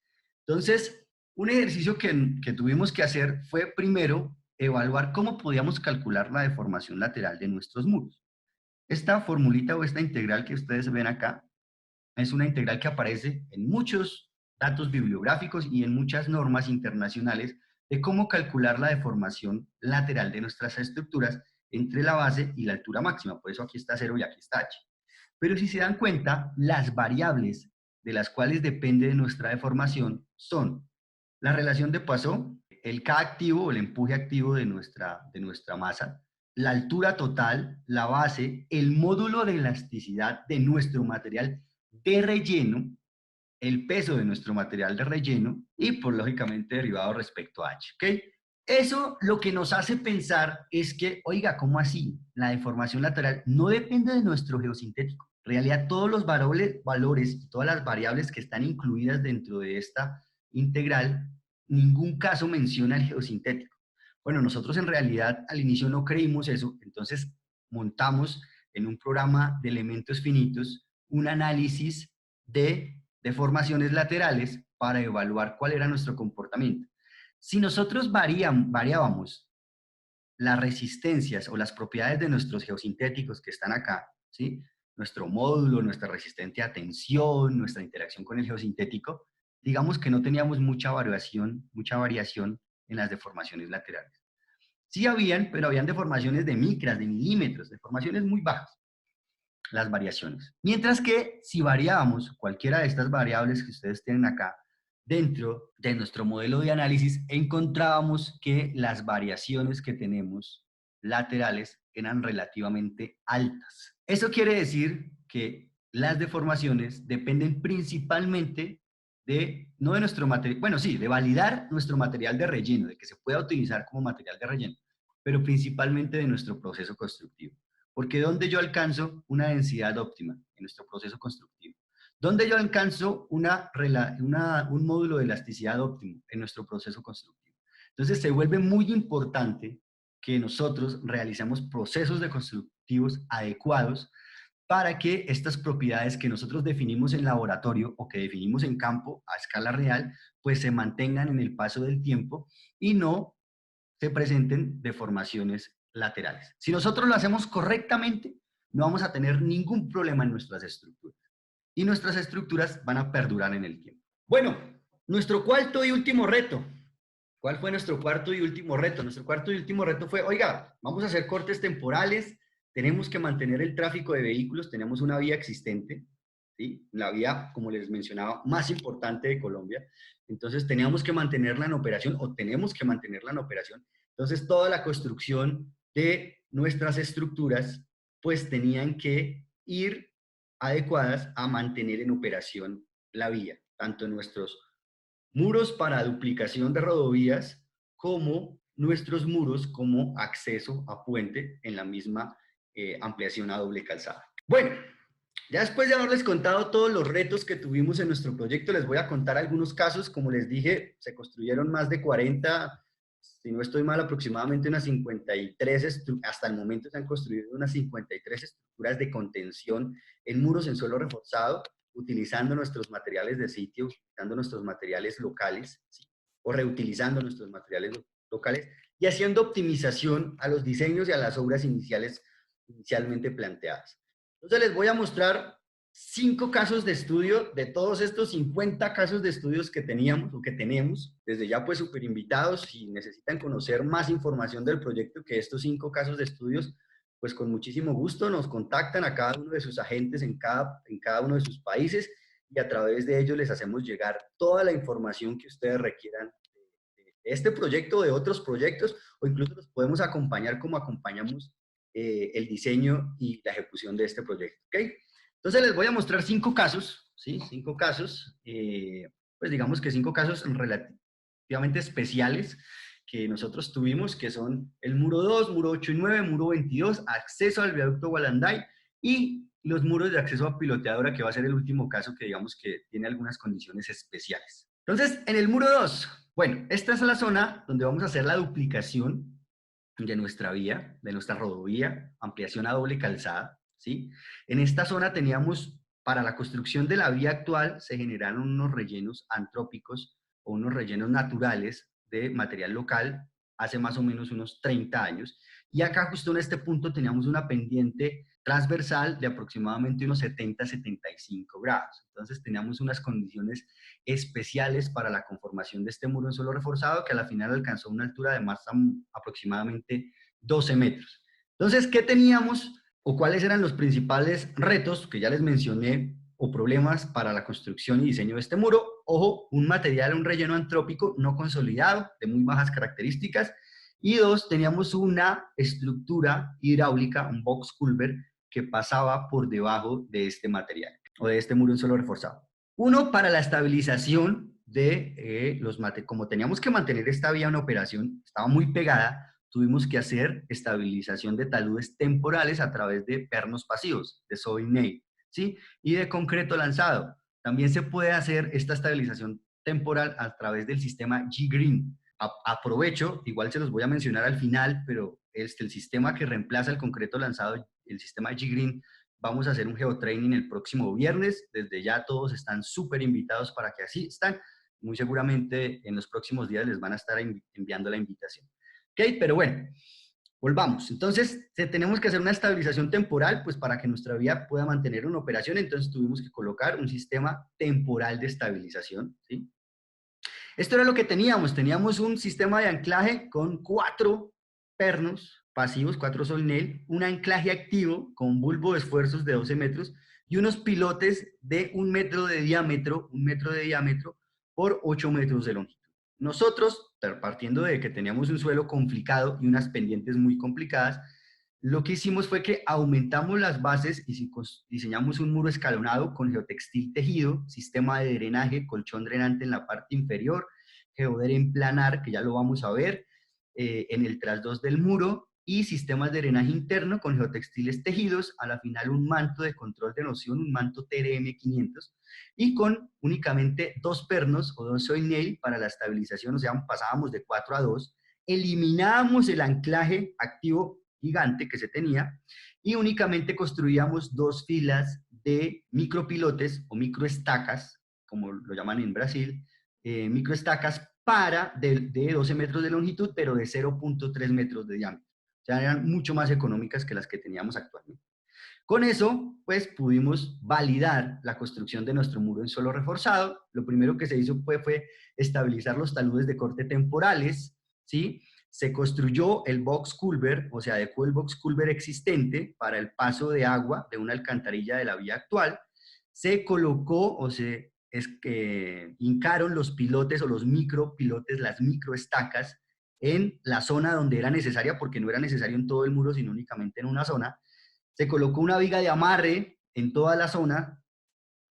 Entonces, un ejercicio que tuvimos que hacer fue primero evaluar cómo podíamos calcular la deformación lateral de nuestros muros. Esta formulita o esta integral que ustedes ven acá es una integral que aparece en muchos datos bibliográficos y en muchas normas internacionales de cómo calcular la deformación lateral de nuestras estructuras entre la base y la altura máxima. Por eso aquí está 0 y aquí está h. Pero si se dan cuenta, las variables de las cuales depende de nuestra deformación son la relación de Poisson, el K activo, el empuje activo de nuestra masa, la altura total, la base, el módulo de elasticidad de nuestro material de relleno, el peso de nuestro material de relleno y, por lógicamente, derivado respecto a h. ¿Ok? Eso lo que nos hace pensar es que, oiga, ¿cómo así? La deformación lateral no depende de nuestro geosintético. En realidad, todos los valores y todas las variables que están incluidas dentro de esta integral, ningún caso menciona el geosintético. Bueno, nosotros en realidad al inicio no creímos eso, entonces montamos en un programa de elementos finitos un análisis de deformaciones laterales para evaluar cuál era nuestro comportamiento. Si nosotros variábamos las resistencias o las propiedades de nuestros geosintéticos que están acá, ¿sí? Nuestro módulo, nuestra resistencia a tensión, nuestra interacción con el geosintético, digamos que no teníamos mucha variación en las deformaciones laterales. Sí habían, pero habían deformaciones de micras, de milímetros, deformaciones muy bajas, las variaciones. Mientras que si variábamos cualquiera de estas variables que ustedes tienen acá, dentro de nuestro modelo de análisis, encontrábamos que las variaciones que tenemos laterales eran relativamente altas. Eso quiere decir que las deformaciones dependen principalmente no de nuestro material, bueno, sí, de validar nuestro material de relleno, de que se pueda utilizar como material de relleno, pero principalmente de nuestro proceso constructivo. Porque ¿dónde yo alcanzo una densidad óptima en nuestro proceso constructivo? ¿Dónde yo alcanzo un módulo de elasticidad óptimo en nuestro proceso constructivo? Entonces se vuelve muy importante que nosotros realicemos procesos de constructivos adecuados para que estas propiedades que nosotros definimos en laboratorio o que definimos en campo a escala real, pues se mantengan en el paso del tiempo y no se presenten deformaciones laterales. Si nosotros lo hacemos correctamente, no vamos a tener ningún problema en nuestras estructuras. Y nuestras estructuras van a perdurar en el tiempo. Bueno, nuestro cuarto y último reto. ¿Cuál fue nuestro cuarto y último reto? Nuestro cuarto y último reto fue, oiga, vamos a hacer cortes temporales, tenemos que mantener el tráfico de vehículos, tenemos una vía existente, ¿sí? La vía, como les mencionaba, más importante de Colombia. Entonces teníamos que mantenerla en operación o tenemos que mantenerla en operación. Entonces toda la construcción de nuestras estructuras pues tenían que ir adecuadas a mantener en operación la vía, tanto nuestros muros para duplicación de rodovías como nuestros muros como acceso a puente en la misma ampliación a doble calzada. Bueno, ya después de haberles contado todos los retos que tuvimos en nuestro proyecto, les voy a contar algunos casos. Como les dije, se construyeron más de 40, si no estoy mal, aproximadamente unas 53, hasta el momento se han construido unas 53 estructuras de contención en muros en suelo reforzado, utilizando nuestros materiales de sitio, utilizando nuestros materiales locales, ¿sí? O reutilizando nuestros materiales locales y haciendo optimización a los diseños y a las obras inicialmente planteadas. Entonces les voy a mostrar 5 casos de estudio de todos estos 50 casos de estudios que teníamos o que tenemos, desde ya pues súper invitados, si necesitan conocer más información del proyecto que estos 5 casos de estudios, pues con muchísimo gusto nos contactan a cada uno de sus agentes en cada uno de sus países y a través de ellos les hacemos llegar toda la información que ustedes requieran de este proyecto, de otros proyectos, o incluso los podemos acompañar como acompañamos el diseño y la ejecución de este proyecto. ¿Ok? Entonces les voy a mostrar 5 casos, ¿sí? 5 casos, pues digamos que 5 casos relativamente especiales que nosotros tuvimos, que son el muro 2, muro 8 y 9, muro 22, acceso al viaducto Gualanday y los muros de acceso a piloteadora, que va a ser el último caso que digamos que tiene algunas condiciones especiales. Entonces, en el muro 2, bueno, esta es la zona donde vamos a hacer la duplicación de nuestra vía, de nuestra rodovía, ampliación a doble calzada, ¿sí? En esta zona teníamos, para la construcción de la vía actual, se generaron unos rellenos antrópicos o unos rellenos naturales de material local hace más o menos unos 30 años. Y acá justo en este punto teníamos una pendiente transversal de aproximadamente unos 70-75 grados. Entonces teníamos unas condiciones especiales para la conformación de este muro en suelo reforzado que a la final alcanzó una altura de más aproximadamente 12 metros. Entonces, ¿qué teníamos o cuáles eran los principales retos que ya les mencioné o problemas para la construcción y diseño de este muro? Ojo, un material, un relleno antrópico no consolidado, de muy bajas características, y dos, teníamos una estructura hidráulica, un box culvert, que pasaba por debajo de este material o de este muro en suelo reforzado. Uno, para la estabilización de los materiales. Como teníamos que mantener esta vía en operación, estaba muy pegada, tuvimos que hacer estabilización de taludes temporales a través de pernos pasivos, de soil nail, ¿sí? Y de concreto lanzado. También se puede hacer esta estabilización temporal a través del sistema G-Green. Aprovecho, igual se los voy a mencionar al final, pero el sistema que reemplaza el concreto lanzado, el sistema G-Green, vamos a hacer un geotraining el próximo viernes. Desde ya todos están súper invitados para que asistan. Muy seguramente en los próximos días les van a estar enviando la invitación. ¿Ok? Pero bueno, volvamos. Entonces, tenemos que hacer una estabilización temporal, pues para que nuestra vía pueda mantener una operación. Entonces, tuvimos que colocar un sistema temporal de estabilización, ¿sí? Esto era lo que teníamos. Teníamos un sistema de anclaje con 4 pernos pasivos, 4 solnel, un anclaje activo con bulbo de esfuerzos de 12 metros y unos pilotes de 1 metro de diámetro, 1 metro de diámetro por 8 metros de longitud. Nosotros, partiendo de que teníamos un suelo complicado y unas pendientes muy complicadas, lo que hicimos fue que aumentamos las bases y diseñamos un muro escalonado con geotextil tejido, sistema de drenaje, colchón drenante en la parte inferior, geoderen planar, que ya lo vamos a ver, en el trasdos del muro, y sistemas de drenaje interno con geotextiles tejidos, a la final un manto de control de erosión, un manto TRM 500, y con únicamente 2 pernos o 2 soil nail para la estabilización, o sea, pasábamos de 4 a 2, eliminábamos el anclaje activo gigante que se tenía y únicamente construíamos 2 filas de micropilotes o microestacas, como lo llaman en Brasil, microestacas de 12 metros de longitud, pero de 0.3 metros de diámetro. O sea, eran mucho más económicas que las que teníamos actualmente. Con eso, pues pudimos validar la construcción de nuestro muro en suelo reforzado. Lo primero que se hizo fue estabilizar los taludes de corte temporales, ¿sí? Se construyó el box culvert, o sea, adecuó el box culvert existente para el paso de agua de una alcantarilla de la vía actual. Se colocó o se hincaron los pilotes o los micropilotes, las microestacas, en la zona donde era necesaria, porque no era necesario en todo el muro, sino únicamente en una zona. Se colocó una viga de amarre en toda la zona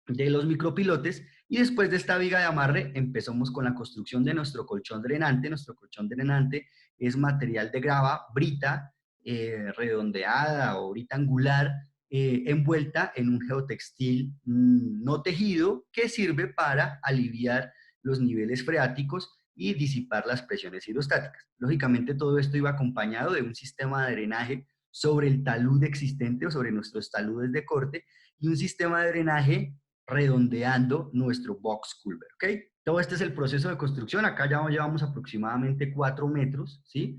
de los micropilotes y después de esta viga de amarre empezamos con la construcción de nuestro colchón drenante. Nuestro colchón drenante es material de grava, brita, redondeada o brita angular, envuelta en un geotextil no tejido que sirve para aliviar los niveles freáticos y disipar las presiones hidrostáticas. Lógicamente todo esto iba acompañado de un sistema de drenaje sobre el talud existente o sobre nuestros taludes de corte y un sistema de drenaje redondeando nuestro box culvert, ¿ok? Todo este es el proceso de construcción. Acá ya llevamos aproximadamente 4 metros, ¿sí?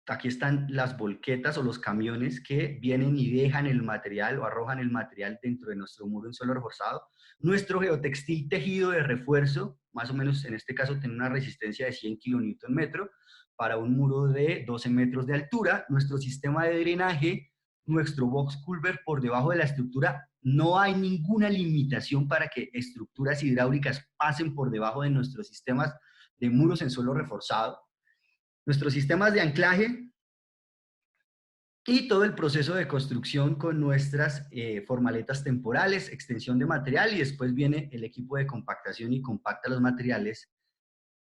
aquí están las volquetas o los camiones que vienen y dejan el material o arrojan el material dentro de nuestro muro en suelo reforzado. Nuestro geotextil tejido de refuerzo, más o menos en este caso tiene una resistencia de 100 kilonewton metro para un muro de 12 metros de altura. Nuestro sistema de drenaje, nuestro box culvert por debajo de la estructura, no hay ninguna limitación para que estructuras hidráulicas pasen por debajo de nuestros sistemas de muros en suelo reforzado. Nuestros sistemas de anclaje y todo el proceso de construcción con nuestras formaletas temporales, extensión de material, y después viene el equipo de compactación y compacta los materiales.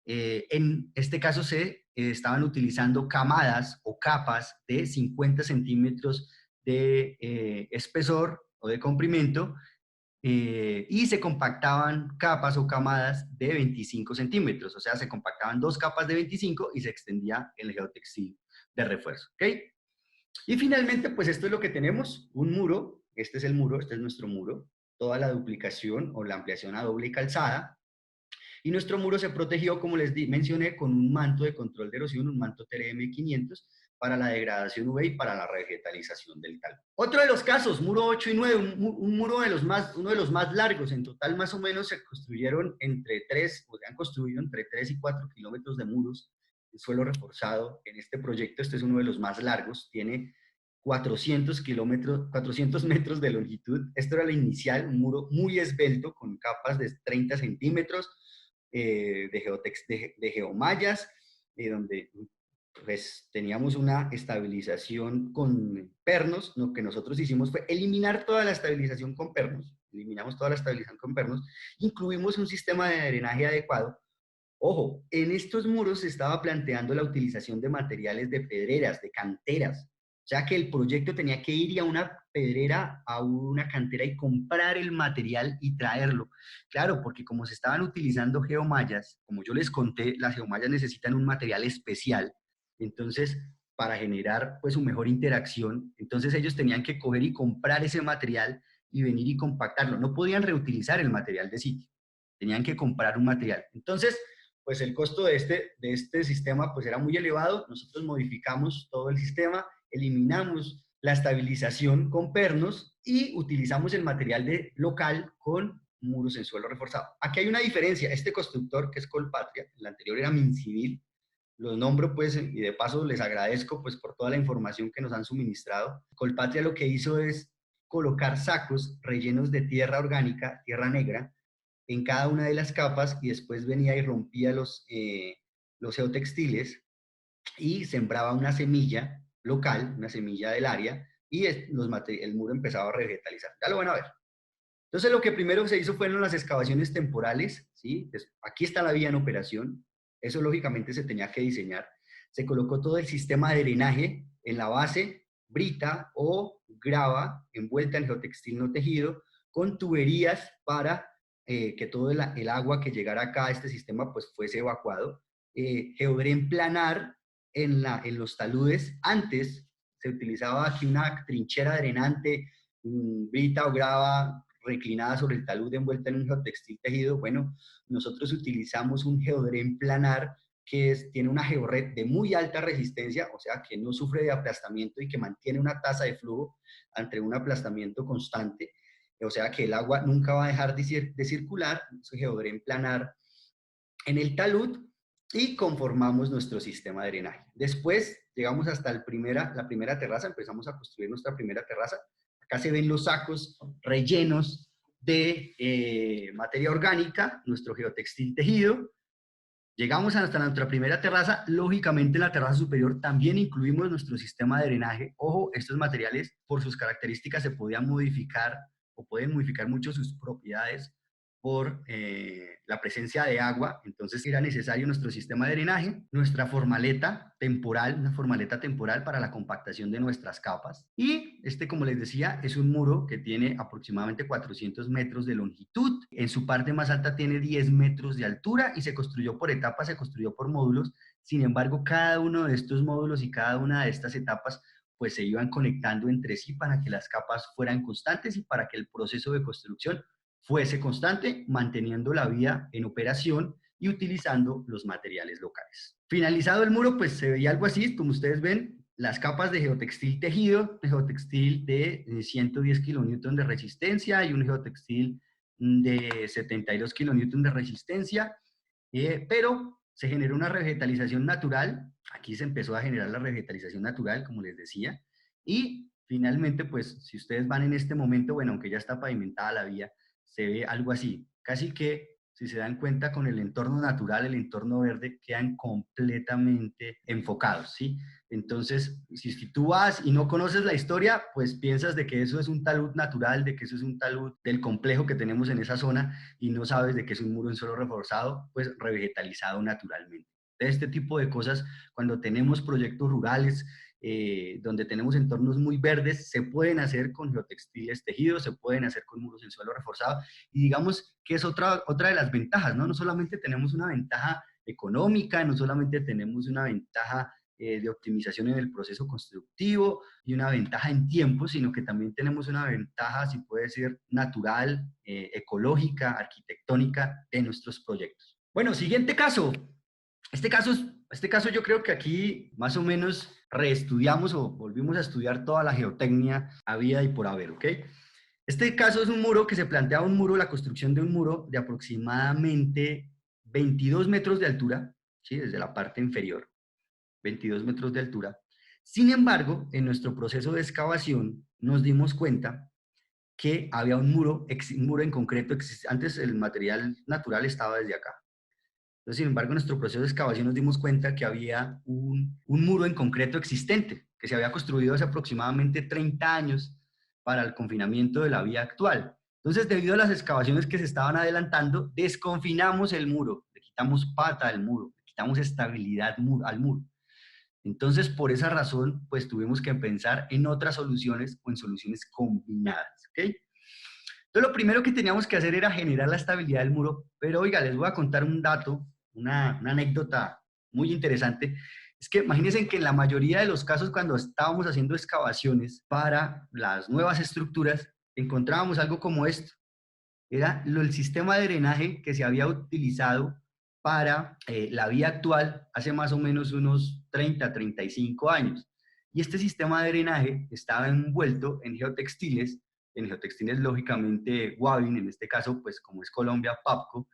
En este caso se estaban utilizando camadas o capas de 50 centímetros de espesor o de comprimento, y se compactaban capas o camadas de 25 centímetros, o sea, se compactaban dos capas de 25 y se extendía el geotextil de refuerzo, ¿ok? Y finalmente, pues esto es lo que tenemos, un muro, este es el muro, este es nuestro muro, toda la duplicación o la ampliación a doble calzada, y nuestro muro se protegió, como les mencioné, con un manto de control de erosión, un manto TRM 500, para la degradación UV y para la vegetalización del talud. Otro de los casos, muro 8 y 9, un muro de uno de los más largos, en total más o menos se construyeron entre 3, o se han construido entre 3 y 4 kilómetros de muros de suelo reforzado en este proyecto. Este es uno de los más largos, tiene 400 metros de longitud. Esto era la inicial, un muro muy esbelto con capas de 30 centímetros de geomallas, donde pues teníamos una estabilización con pernos. Lo que nosotros hicimos fue eliminar toda la estabilización con pernos, eliminamos toda la estabilización con pernos, incluimos un sistema de drenaje adecuado. Ojo, en estos muros se estaba planteando la utilización de materiales de pedreras, de canteras. O sea que el proyecto tenía que ir a una pedrera, a una cantera y comprar el material y traerlo. Claro, porque como se estaban utilizando geomallas, como yo les conté, las geomallas necesitan un material especial. Entonces, para generar pues su mejor interacción, entonces ellos tenían que coger y comprar ese material y venir y compactarlo. No podían reutilizar el material de sitio, tenían que comprar un material. Entonces, pues el costo de este sistema pues era muy elevado. Nosotros modificamos todo el sistema, eliminamos la estabilización con pernos y utilizamos el material local con muros en suelo reforzado. Aquí hay una diferencia. Este constructor, que es Colpatria, el anterior era Mincivil, los nombro pues y de paso les agradezco pues por toda la información que nos han suministrado. Colpatria lo que hizo es colocar sacos rellenos de tierra orgánica, tierra negra, en cada una de las capas, y después venía y rompía los geotextiles y sembraba una semilla local, una semilla del área, y el muro empezaba a revegetalizar. Ya lo van a ver. Entonces lo que primero se hizo fueron las excavaciones temporales, ¿sí? Aquí está la vía en operación, eso lógicamente se tenía que diseñar. Se colocó todo el sistema de drenaje en la base, brita o grava envuelta en geotextil no tejido, con tuberías para que todo el agua que llegara acá a este sistema pues fuese evacuado. Geodren planar en los taludes. Antes se utilizaba aquí una trinchera drenante, brita o grava reclinada sobre el talud envuelta en un geotextil tejido. Bueno, nosotros utilizamos un geodren planar que tiene una georred de muy alta resistencia, o sea, que no sufre de aplastamiento y que mantiene una tasa de flujo ante un aplastamiento constante, o sea, que el agua nunca va a dejar de circular. Ese geodren planar en el talud, y conformamos nuestro sistema de drenaje. Después llegamos hasta la primera terraza, empezamos a construir nuestra primera terraza. Acá se ven los sacos rellenos de materia orgánica, nuestro geotextil tejido. Llegamos hasta nuestra primera terraza. Lógicamente en la terraza superior también incluimos nuestro sistema de drenaje. Ojo, estos materiales por sus características se podían modificar o pueden modificar mucho sus propiedades por la presencia de agua. Entonces era necesario nuestro sistema de drenaje, nuestra formaleta temporal, una formaleta temporal para la compactación de nuestras capas. Y como les decía, es un muro que tiene aproximadamente 400 metros de longitud. En su parte más alta tiene 10 metros de altura y se construyó por etapas, se construyó por módulos. Sin embargo, cada uno de estos módulos y cada una de estas etapas pues se iban conectando entre sí para que las capas fueran constantes y para que el proceso de construcción fuese constante, manteniendo la vía en operación y utilizando los materiales locales. Finalizado el muro, pues se veía algo así, como ustedes ven, las capas de geotextil tejido, geotextil de 110 kilonewton de resistencia y un geotextil de 72 kilonewton de resistencia, pero se generó una revetalización natural. Aquí se empezó a generar la revetalización natural, como les decía, y finalmente, pues, si ustedes van en este momento, bueno, aunque ya está pavimentada la vía, se ve algo así, casi que, si se dan cuenta, con el entorno natural, el entorno verde, quedan completamente enfocados, ¿sí? Entonces, si tú vas y no conoces la historia, pues piensas de que eso es un talud natural, de que eso es un talud del complejo que tenemos en esa zona y no sabes de que es un muro en suelo reforzado, pues revegetalizado naturalmente. De este tipo de cosas, cuando tenemos proyectos rurales, donde tenemos entornos muy verdes, se pueden hacer con geotextiles tejidos, se pueden hacer con muros en suelo reforzado, y digamos que es otra de las ventajas, ¿no? No solamente tenemos una ventaja económica, no solamente tenemos una ventaja de optimización en el proceso constructivo y una ventaja en tiempo, sino que también tenemos una ventaja, si puede ser, natural, ecológica, arquitectónica de nuestros proyectos. Bueno, siguiente caso. Este caso yo creo que aquí más o menos reestudiamos o volvimos a estudiar toda la geotecnia habida y por haber, ¿ok? Este caso es un muro que se plantea la construcción de un muro de aproximadamente 22 metros de altura, ¿sí? Desde la parte inferior, 22 metros de altura. Sin embargo, en nuestro proceso de excavación nos dimos cuenta que había un muro en concreto, antes el material natural estaba desde acá. Entonces, sin embargo, en nuestro proceso de excavación nos dimos cuenta que había un muro en concreto existente, que se había construido hace aproximadamente 30 años para el confinamiento de la vía actual. Entonces, debido a las excavaciones que se estaban adelantando, desconfinamos el muro, le quitamos pata al muro, le quitamos estabilidad al muro. Entonces, por esa razón, pues tuvimos que pensar en otras soluciones o en soluciones combinadas, ¿ok? Entonces, lo primero que teníamos que hacer era generar la estabilidad del muro, pero oiga, les voy a contar un dato, una anécdota muy interesante. Es que imagínense que en la mayoría de los casos, cuando estábamos haciendo excavaciones para las nuevas estructuras, encontrábamos algo como esto. Era el sistema de drenaje que se había utilizado para la vía actual hace más o menos unos 35 años. Y este sistema de drenaje estaba envuelto en geotextiles lógicamente Wavin, en este caso, pues como es Colombia, Papco,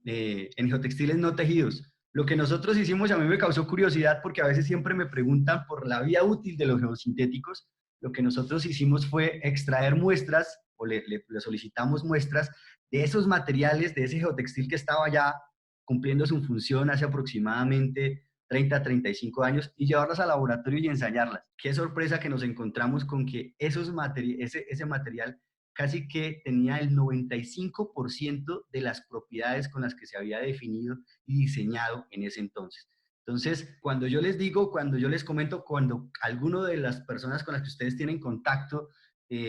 en geotextiles no tejidos. Lo que nosotros hicimos, a mí me causó curiosidad porque a veces siempre me preguntan por la vía útil de los geosintéticos. Lo que nosotros hicimos fue extraer muestras, o le solicitamos muestras de esos materiales, de ese geotextil que estaba ya cumpliendo su función hace aproximadamente 30 a 35 años, y llevarlas al laboratorio y ensayarlas. Qué sorpresa que nos encontramos con que ese material casi que tenía el 95% de las propiedades con las que se había definido y diseñado en ese entonces. Entonces, cuando yo les digo, cuando yo les comento, cuando alguno de las personas con las que ustedes tienen contacto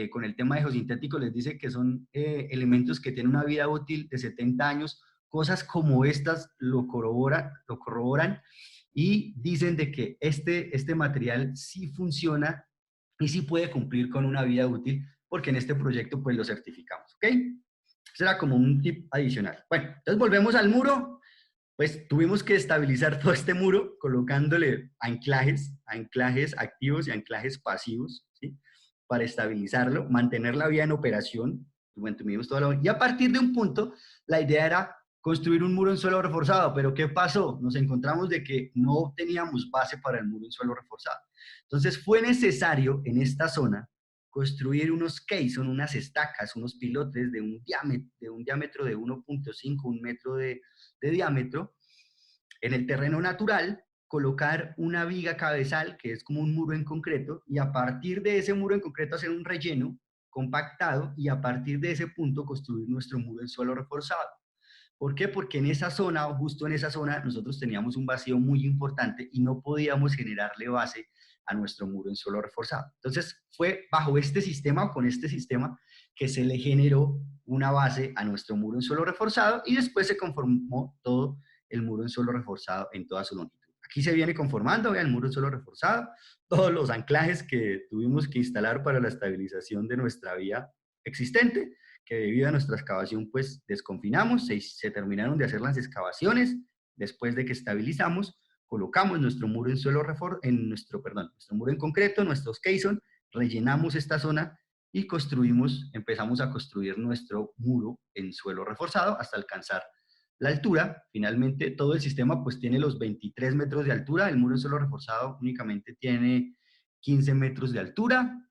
con el tema de geosintético les dice que son elementos que tienen una vida útil de 70 años, cosas como estas lo corroboran y dicen de que este material sí funciona y sí puede cumplir con una vida útil, porque en este proyecto pues lo certificamos, ¿ok? Ese era como un tip adicional. Bueno, entonces volvemos al muro. Pues tuvimos que estabilizar todo este muro colocándole anclajes activos y anclajes pasivos, ¿sí? Para estabilizarlo, mantener la vía en operación, y a partir de un punto, la idea era construir un muro en suelo reforzado. Pero ¿qué pasó? Nos encontramos de que no teníamos base para el muro en suelo reforzado. Entonces fue necesario en esta zona construir unos caisson, unas estacas, unos pilotes de un diámetro de 1.5, un metro de diámetro, en el terreno natural, colocar una viga cabezal, que es como un muro en concreto, y a partir de ese muro en concreto hacer un relleno compactado, y a partir de ese punto construir nuestro muro en suelo reforzado. ¿Por qué? Porque en esa zona, o justo en esa zona, nosotros teníamos un vacío muy importante y no podíamos generarle base a nuestro muro en suelo reforzado. Entonces, fue bajo este sistema, o con este sistema, que se le generó una base a nuestro muro en suelo reforzado, y después se conformó todo el muro en suelo reforzado en toda su longitud. Aquí se viene conformando, vean, el muro en suelo reforzado, todos los anclajes que tuvimos que instalar para la estabilización de nuestra vía existente, que debido a nuestra excavación pues desconfinamos, se terminaron de hacer las excavaciones, después de que estabilizamos, colocamos nuestro muro en suelo nuestro muro en concreto, nuestros caisson, rellenamos esta zona y empezamos a construir nuestro muro en suelo reforzado hasta alcanzar la altura. Finalmente todo el sistema pues tiene los 23 metros de altura, el muro en suelo reforzado únicamente tiene 15 metros de altura.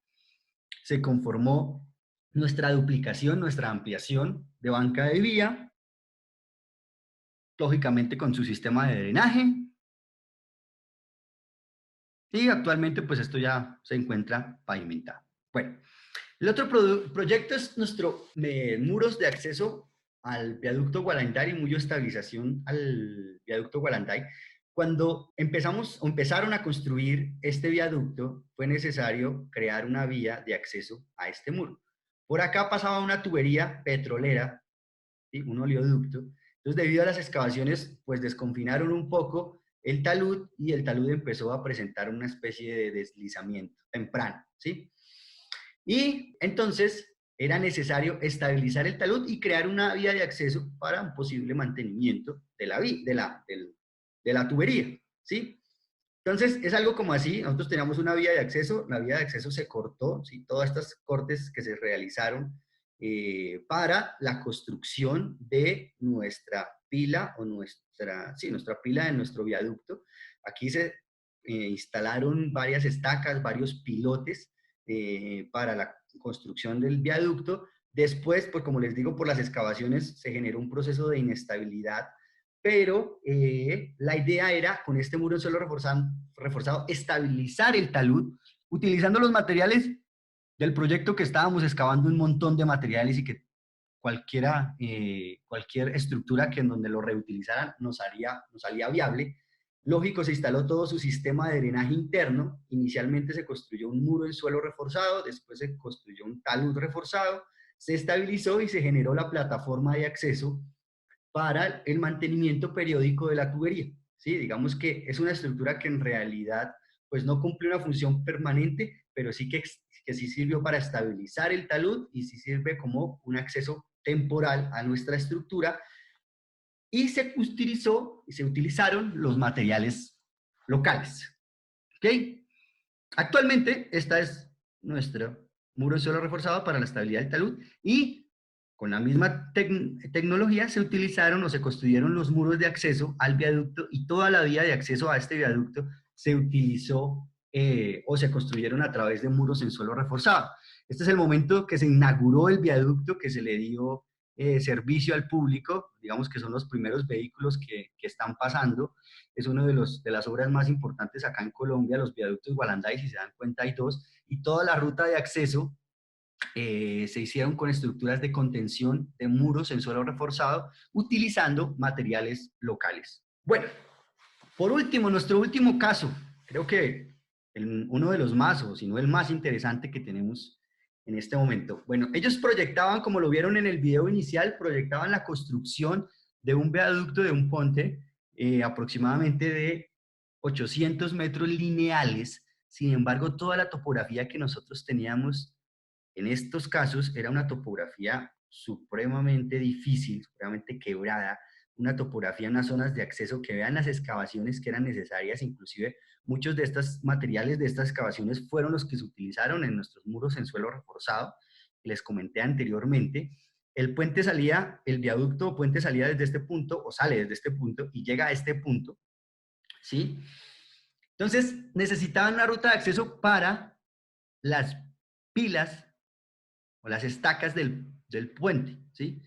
Se conformó nuestra duplicación, nuestra ampliación de banca de vía, lógicamente con su sistema de drenaje. Y actualmente pues esto ya se encuentra pavimentado. Bueno, el otro proyecto es nuestro muros de acceso al viaducto Gualanday y mucho estabilización al viaducto Gualanday. Cuando empezaron a construir este viaducto, fue necesario crear una vía de acceso a este muro. Por acá pasaba una tubería petrolera, ¿sí? Un oleoducto. Entonces, debido a las excavaciones, pues desconfinaron un poco el talud y el talud empezó a presentar una especie de deslizamiento temprano, ¿sí? Y entonces era necesario estabilizar el talud y crear una vía de acceso para un posible mantenimiento de la tubería, ¿sí? Entonces es algo como así, nosotros teníamos una vía de acceso, la vía de acceso se cortó, ¿sí? Todas estas cortes que se realizaron para la construcción de nuestra pila o nuestra pila de nuestro viaducto. Aquí se instalaron varias estacas, varios pilotes para la construcción del viaducto. Después, pues como les digo, por las excavaciones se generó un proceso de inestabilidad, pero la idea era, con este muro en suelo reforzado, estabilizar el talud utilizando los materiales del proyecto que estábamos excavando, un montón de materiales y que cualquier estructura que en donde lo reutilizaran nos salía viable. Lógico, se instaló todo su sistema de drenaje interno. Inicialmente se construyó un muro en suelo reforzado, después se construyó un talud reforzado, se estabilizó y se generó la plataforma de acceso para el mantenimiento periódico de la tubería. ¿Sí? Digamos que es una estructura que en realidad pues no cumple una función permanente, pero sí que sí sirvió para estabilizar el talud y sí sirve como un acceso temporal a nuestra estructura, y se utilizaron los materiales locales. ¿Ok? Actualmente esta es nuestro muro de suelo reforzado para la estabilidad del talud, y con la misma tecnología se utilizaron o se construyeron los muros de acceso al viaducto, y toda la vía de acceso a este viaducto se utilizó o se construyeron a través de muros en suelo reforzado. Este es el momento que se inauguró el viaducto, que se le dio servicio al público, digamos que son los primeros vehículos que están pasando. Es una de las obras más importantes acá en Colombia, los viaductos Gualanday, si se dan cuenta hay dos, y toda la ruta de acceso se hicieron con estructuras de contención de muros en suelo reforzado, utilizando materiales locales. Bueno, por último, nuestro último caso, creo que uno de los más, o si no el más interesante que tenemos en este momento. Bueno, ellos proyectaban, como lo vieron en el video inicial, proyectaban la construcción de un viaducto, de un puente, aproximadamente de 800 metros lineales. Sin embargo, toda la topografía que nosotros teníamos en estos casos era una topografía supremamente difícil, supremamente quebrada, una topografía en las zonas de acceso, que vean las excavaciones que eran necesarias. Inclusive muchos de estos materiales de estas excavaciones fueron los que se utilizaron en nuestros muros en suelo reforzado, que les comenté anteriormente. El viaducto o puente salía desde este punto, o sale desde este punto y llega a este punto, ¿sí? Entonces necesitaban una ruta de acceso para las pilas o las estacas del puente, ¿sí?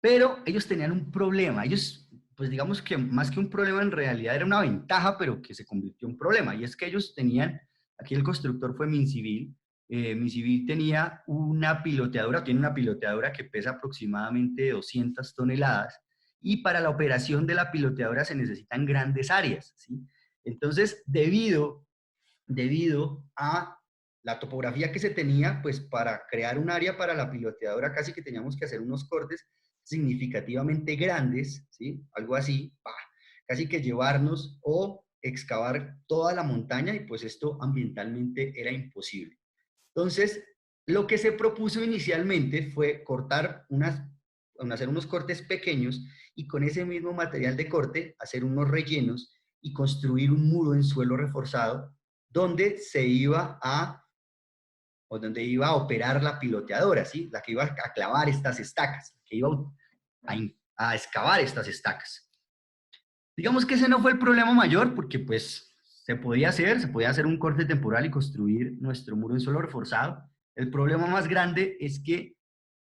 Pero ellos tenían un problema. Ellos, pues digamos que más que un problema, en realidad era una ventaja, pero que se convirtió en problema. Y es que ellos tenían, aquí el constructor fue Mincivil. Mincivil tenía tiene una piloteadora que pesa aproximadamente 200 toneladas, y para la operación de la piloteadora se necesitan grandes áreas, ¿sí? Entonces, debido a la topografía que se tenía, pues para crear un área para la piloteadora casi que teníamos que hacer unos cortes significativamente grandes, ¿sí? Algo así, casi que llevarnos o excavar toda la montaña, y pues esto ambientalmente era imposible. Entonces, Lo que se propuso inicialmente fue hacer unos cortes pequeños y con ese mismo material de corte hacer unos rellenos y construir un muro en suelo reforzado donde se iba a, o donde iba a operar la piloteadora, ¿sí? La que iba a clavar estas estacas, que iba a excavar estas estacas. Digamos que ese no fue el problema mayor porque pues se podía hacer un corte temporal y construir nuestro muro en suelo reforzado. El problema más grande es que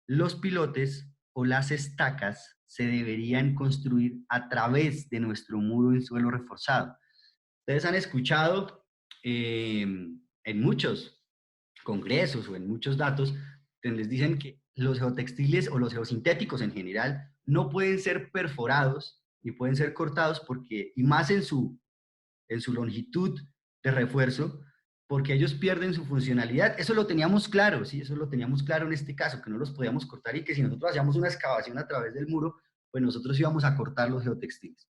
los pilotes o las estacas se deberían construir a través de nuestro muro en suelo reforzado. Ustedes han escuchado en muchos congresos o en muchos datos, que les dicen que los geotextiles o los geosintéticos en general no pueden ser perforados ni pueden ser cortados porque, y más en su longitud de refuerzo, porque ellos pierden su funcionalidad. Eso lo teníamos claro, ¿sí? Eso lo teníamos claro en este caso, que no los podíamos cortar y que si nosotros hacíamos una excavación a través del muro, pues nosotros íbamos a cortar los geotextiles.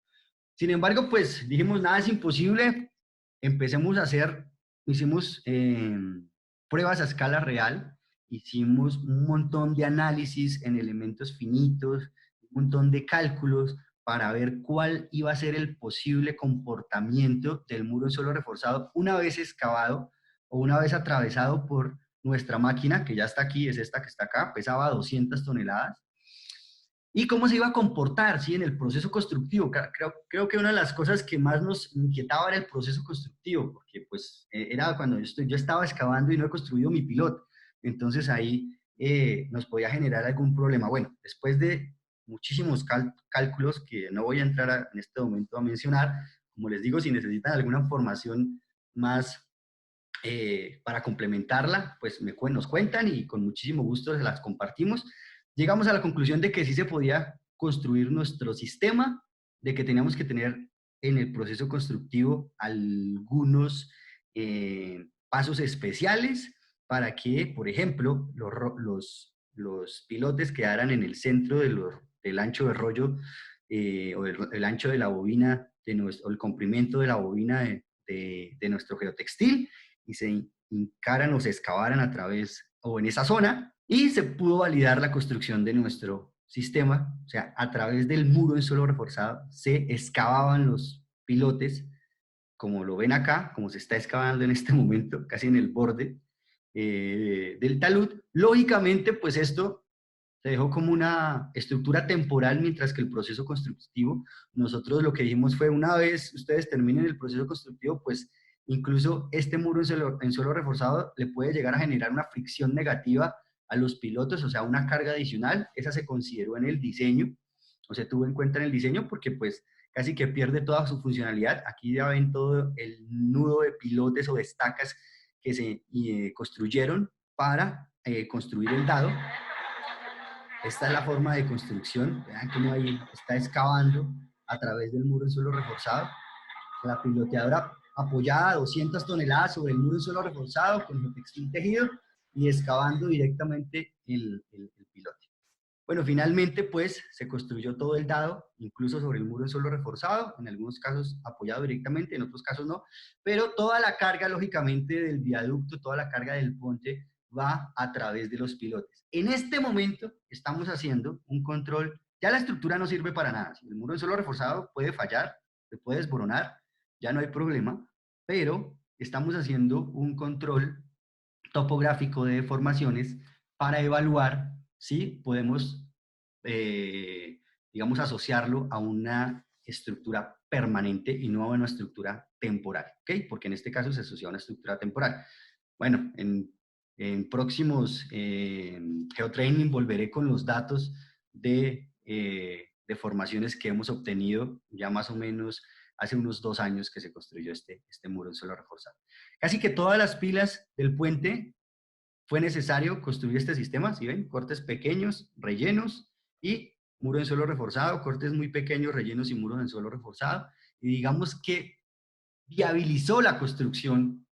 Sin embargo, pues dijimos, nada es imposible, empecemos a hacer, hicimos pruebas a escala real, hicimos un montón de análisis en elementos finitos, un montón de cálculos para ver cuál iba a ser el posible comportamiento del muro en suelo reforzado una vez excavado o una vez atravesado por nuestra máquina, que ya está aquí, es esta que está acá, pesaba 200 toneladas, y cómo se iba a comportar, ¿sí? En el proceso constructivo. Creo que una de las cosas que más nos inquietaba era el proceso constructivo, porque pues era cuando yo estaba excavando y no he construido mi piloto, entonces ahí nos podía generar algún problema. Bueno, después de muchísimos cálculos que no voy a entrar en este momento a mencionar, como les digo, si necesitan alguna información más para complementarla, pues nos cuentan y con muchísimo gusto se las compartimos. Llegamos a la conclusión de que sí se podía construir nuestro sistema, de que teníamos que tener en el proceso constructivo algunos pasos especiales para que, por ejemplo, los pilotes quedaran en el centro del ancho de rollo o el ancho de la bobina, o el comprimento de la bobina de nuestro geotextil, y se hincaran o se excavaran a través o en esa zona, y se pudo validar la construcción de nuestro sistema, o sea, a través del muro en suelo reforzado se excavaban los pilotes, como lo ven acá, como se está excavando en este momento, casi en el borde del talud. Lógicamente, pues esto se dejó como una estructura temporal, mientras que el proceso constructivo, nosotros lo que dijimos fue, una vez ustedes terminen el proceso constructivo, pues incluso este muro en suelo reforzado le puede llegar a generar una fricción negativa a los pilotos, o sea, una carga adicional. Esa se consideró en el diseño, o se tuvo en cuenta en el diseño, porque pues casi que pierde toda su funcionalidad. Aquí ya ven todo el nudo de pilotes o de estacas que se construyeron para construir el dado. Esta es la forma de construcción. Vean cómo ahí está excavando a través del muro en suelo reforzado. La piloteadora apoyada a 200 toneladas sobre el muro en suelo reforzado con el textil tejido y excavando directamente el pilote. Bueno, finalmente pues se construyó todo el dado, incluso sobre el muro en suelo reforzado, en algunos casos apoyado directamente, en otros casos no, pero toda la carga lógicamente del viaducto, toda la carga del puente va a través de los pilotes. En este momento estamos haciendo un control, ya la estructura no sirve para nada, si el muro en suelo reforzado puede fallar, se puede desboronar, ya no hay problema, pero estamos haciendo un control topográfico de deformaciones para evaluar si podemos, digamos, asociarlo a una estructura permanente y no a una estructura temporal, ¿ok? Porque en este caso se asocia a una estructura temporal. Bueno, en próximos GeoTraining volveré con los datos de deformaciones que hemos obtenido ya más o menos hace unos 2 años que se construyó este muro en suelo reforzado. Casi que todas las pilas del puente fue necesario construir este sistema, ¿sí ven? Cortes pequeños, rellenos y muro en suelo reforzado, cortes muy pequeños, rellenos y muros en suelo reforzado. Y digamos que viabilizó la construcción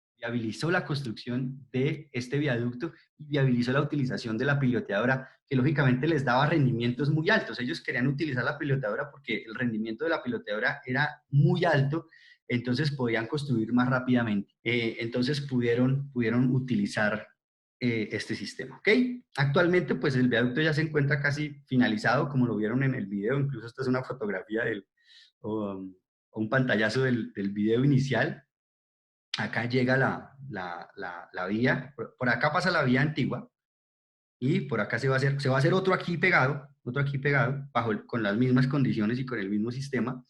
de este viaducto y viabilizó la utilización de la piloteadora, que lógicamente les daba rendimientos muy altos. Ellos querían utilizar la piloteadora porque el rendimiento de la piloteadora era muy alto, entonces podían construir más rápidamente. Entonces pudieron utilizar este sistema, ¿ok? Actualmente, pues el viaducto ya se encuentra casi finalizado, como lo vieron en el video, incluso esta es una fotografía o un pantallazo del video inicial. Acá llega la vía, por acá pasa la vía antigua, y por acá se va a hacer otro aquí pegado, con las mismas condiciones y con el mismo sistema,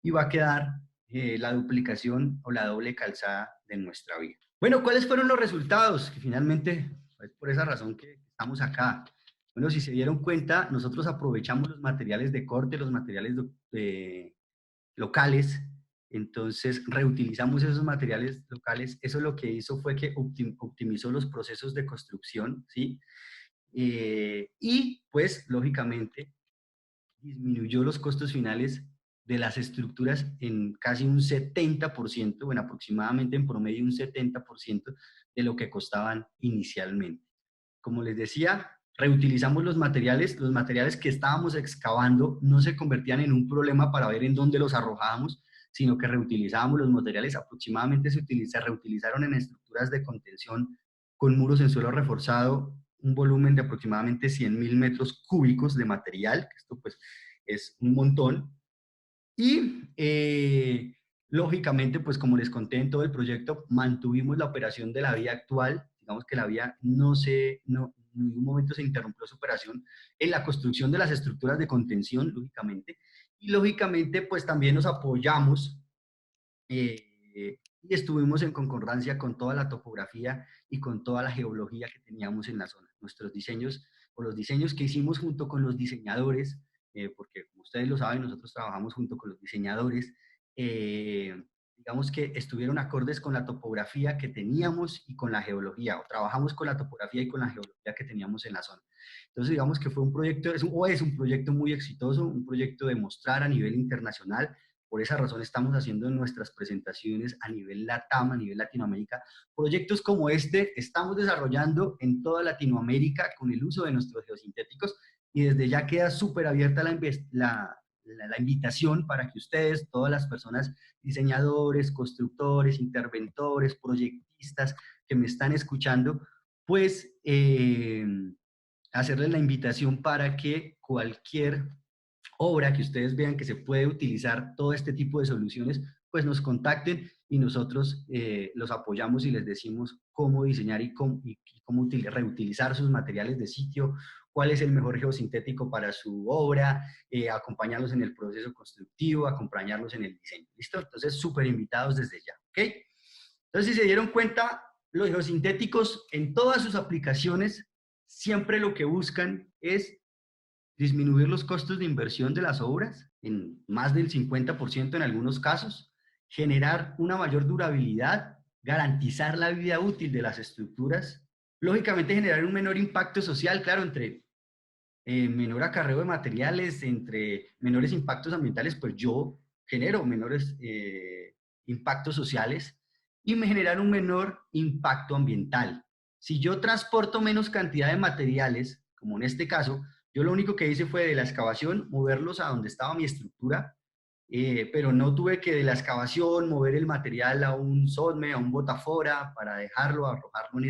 y va a quedar la duplicación o la doble calzada de nuestra vía. Bueno, ¿cuáles fueron los resultados? Que finalmente, es por esa razón que estamos acá. Bueno, si se dieron cuenta, nosotros aprovechamos los materiales de corte, los materiales locales, entonces reutilizamos esos materiales locales. Eso lo que hizo fue que optimizó los procesos de construcción, ¿sí? Y pues, lógicamente, disminuyó los costos finales de las estructuras en casi un 70%, bueno, aproximadamente en promedio un 70% de lo que costaban inicialmente. Como les decía, reutilizamos los materiales que estábamos excavando no se convertían en un problema para ver en dónde los arrojábamos, sino que reutilizábamos los materiales, aproximadamente se reutilizaron en estructuras de contención con muros en suelo reforzado, un volumen de aproximadamente 100.000 metros cúbicos de material, que esto pues es un montón, y lógicamente, pues como les conté en todo el proyecto, mantuvimos la operación de la vía actual, digamos que la vía en ningún momento se interrumpió su operación en la construcción de las estructuras de contención, lógicamente, y lógicamente pues también nos apoyamos y estuvimos en concordancia con toda la topografía y con toda la geología que teníamos en la zona. Nuestros diseños o los diseños que hicimos junto con los diseñadores, porque como ustedes lo saben, nosotros trabajamos junto con los diseñadores, digamos que estuvieron acordes con la topografía que teníamos y con la geología, o trabajamos con la topografía y con la geología que teníamos en la zona. Entonces digamos que fue un proyecto, es un proyecto muy exitoso, un proyecto de mostrar a nivel internacional. Por esa razón estamos haciendo nuestras presentaciones a nivel LATAM, a nivel Latinoamérica. Proyectos como este estamos desarrollando en toda Latinoamérica con el uso de nuestros geosintéticos, y desde ya queda súper abierta la invitación para que ustedes, todas las personas, diseñadores, constructores, interventores, proyectistas que me están escuchando, pues hacerles la invitación para que cualquier obra que ustedes vean que se puede utilizar todo este tipo de soluciones, pues nos contacten y nosotros los apoyamos y les decimos cómo diseñar y cómo reutilizar sus materiales de sitio, cuál es el mejor geosintético para su obra, acompañarlos en el proceso constructivo, acompañarlos en el diseño. ¿Listo? Entonces, súper invitados desde ya, ¿ok? Entonces, si se dieron cuenta, los geosintéticos en todas sus aplicaciones siempre lo que buscan es disminuir los costos de inversión de las obras en más del 50% en algunos casos, generar una mayor durabilidad, garantizar la vida útil de las estructuras, lógicamente generar un menor impacto social, claro, entre menor acarreo de materiales, entre menores impactos ambientales, pues yo genero menores impactos sociales y me generar un menor impacto ambiental. Si yo transporto menos cantidad de materiales, como en este caso, yo lo único que hice fue de la excavación moverlos a donde estaba mi estructura, pero no tuve que de la excavación mover el material a un SODME, a un botafora, para dejarlo, arrojarlo en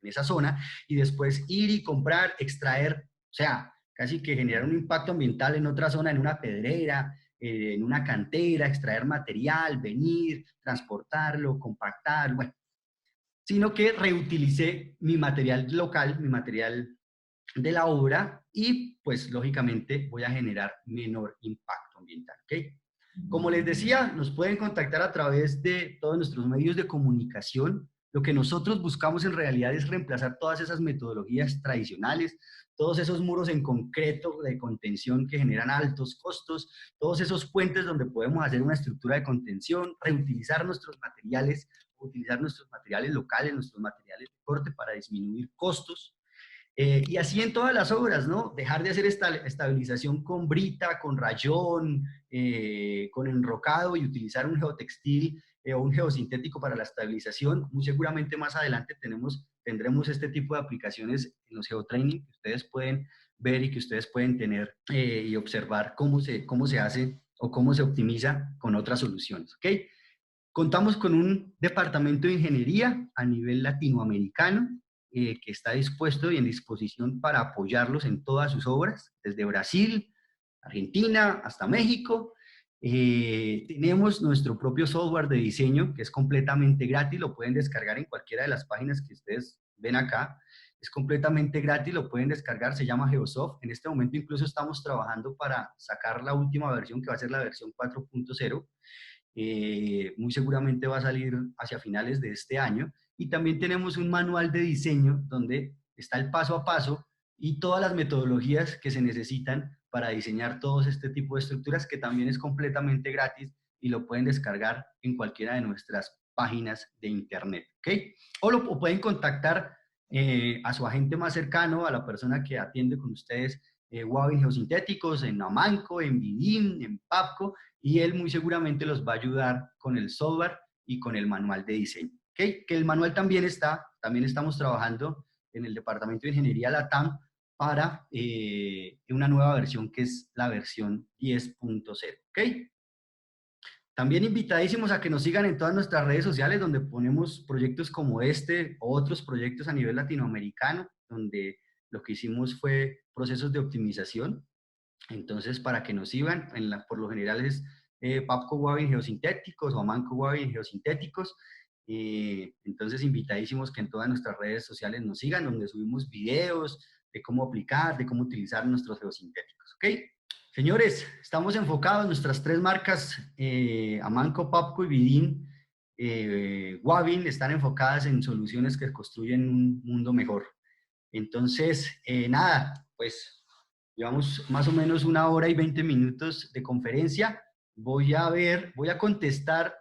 esa zona, y después ir y comprar, extraer, o sea, casi que generar un impacto ambiental en otra zona, en una pedrera, en una cantera, extraer material, venir, transportarlo, compactar, bueno, sino que reutilicé mi material local, mi material de la obra, y pues lógicamente voy a generar menor impacto ambiental, ¿ok? Como les decía, nos pueden contactar a través de todos nuestros medios de comunicación. Lo que nosotros buscamos en realidad es reemplazar todas esas metodologías tradicionales, todos esos muros en concreto de contención que generan altos costos, todos esos puentes donde podemos hacer una estructura de contención, reutilizar nuestros materiales, utilizar nuestros materiales locales, nuestros materiales de corte para disminuir costos. Y así en todas las obras, ¿no? Dejar de hacer esta estabilización con brita, con rayón, con enrocado, y utilizar un geotextil o un geosintético para la estabilización. Muy seguramente más adelante tendremos este tipo de aplicaciones en los geotraining que ustedes pueden ver y que ustedes pueden tener y observar cómo se hace o cómo se optimiza con otras soluciones, ¿ok? Contamos con un departamento de ingeniería a nivel latinoamericano. que está dispuesto y en disposición para apoyarlos en todas sus obras, desde Brasil, Argentina, hasta México. Tenemos nuestro propio software de diseño que es completamente gratis, lo pueden descargar en cualquiera de las páginas que ustedes ven acá. Es completamente gratis, lo pueden descargar, se llama Geosoft. En este momento incluso estamos trabajando para sacar la última versión, que va a ser la versión 4.0. Muy seguramente va a salir hacia finales de este año. Y también tenemos un manual de diseño donde está el paso a paso y todas las metodologías que se necesitan para diseñar todos este tipo de estructuras, que también es completamente gratis y lo pueden descargar en cualquiera de nuestras páginas de internet, ¿ok? O pueden contactar a su agente más cercano, a la persona que atiende con ustedes, Wavin Geosintéticos, en Amanco, en Vidin, en Papco, y él muy seguramente los va a ayudar con el software y con el manual de diseño, ¿ok? Que el manual también estamos trabajando en el Departamento de Ingeniería LATAM para una nueva versión que es la versión 10.0, ¿ok? También invitadísimos a que nos sigan en todas nuestras redes sociales donde ponemos proyectos como este o otros proyectos a nivel latinoamericano, donde lo que hicimos fue procesos de optimización. Entonces, para que nos sigan, por lo general es Papco Wavin Geosintéticos o Amanco Wavin Geosintéticos. Entonces, invitadísimos que en todas nuestras redes sociales nos sigan, donde subimos videos de cómo aplicar, de cómo utilizar nuestros geosintéticos. ¿Ok? Señores, estamos enfocados en nuestras tres marcas, Amanco, Papco y Vidin. Wavin están enfocadas en soluciones que construyen un mundo mejor. Entonces, nada, pues llevamos más o menos 1 hora y 20 minutos de conferencia. Voy a contestar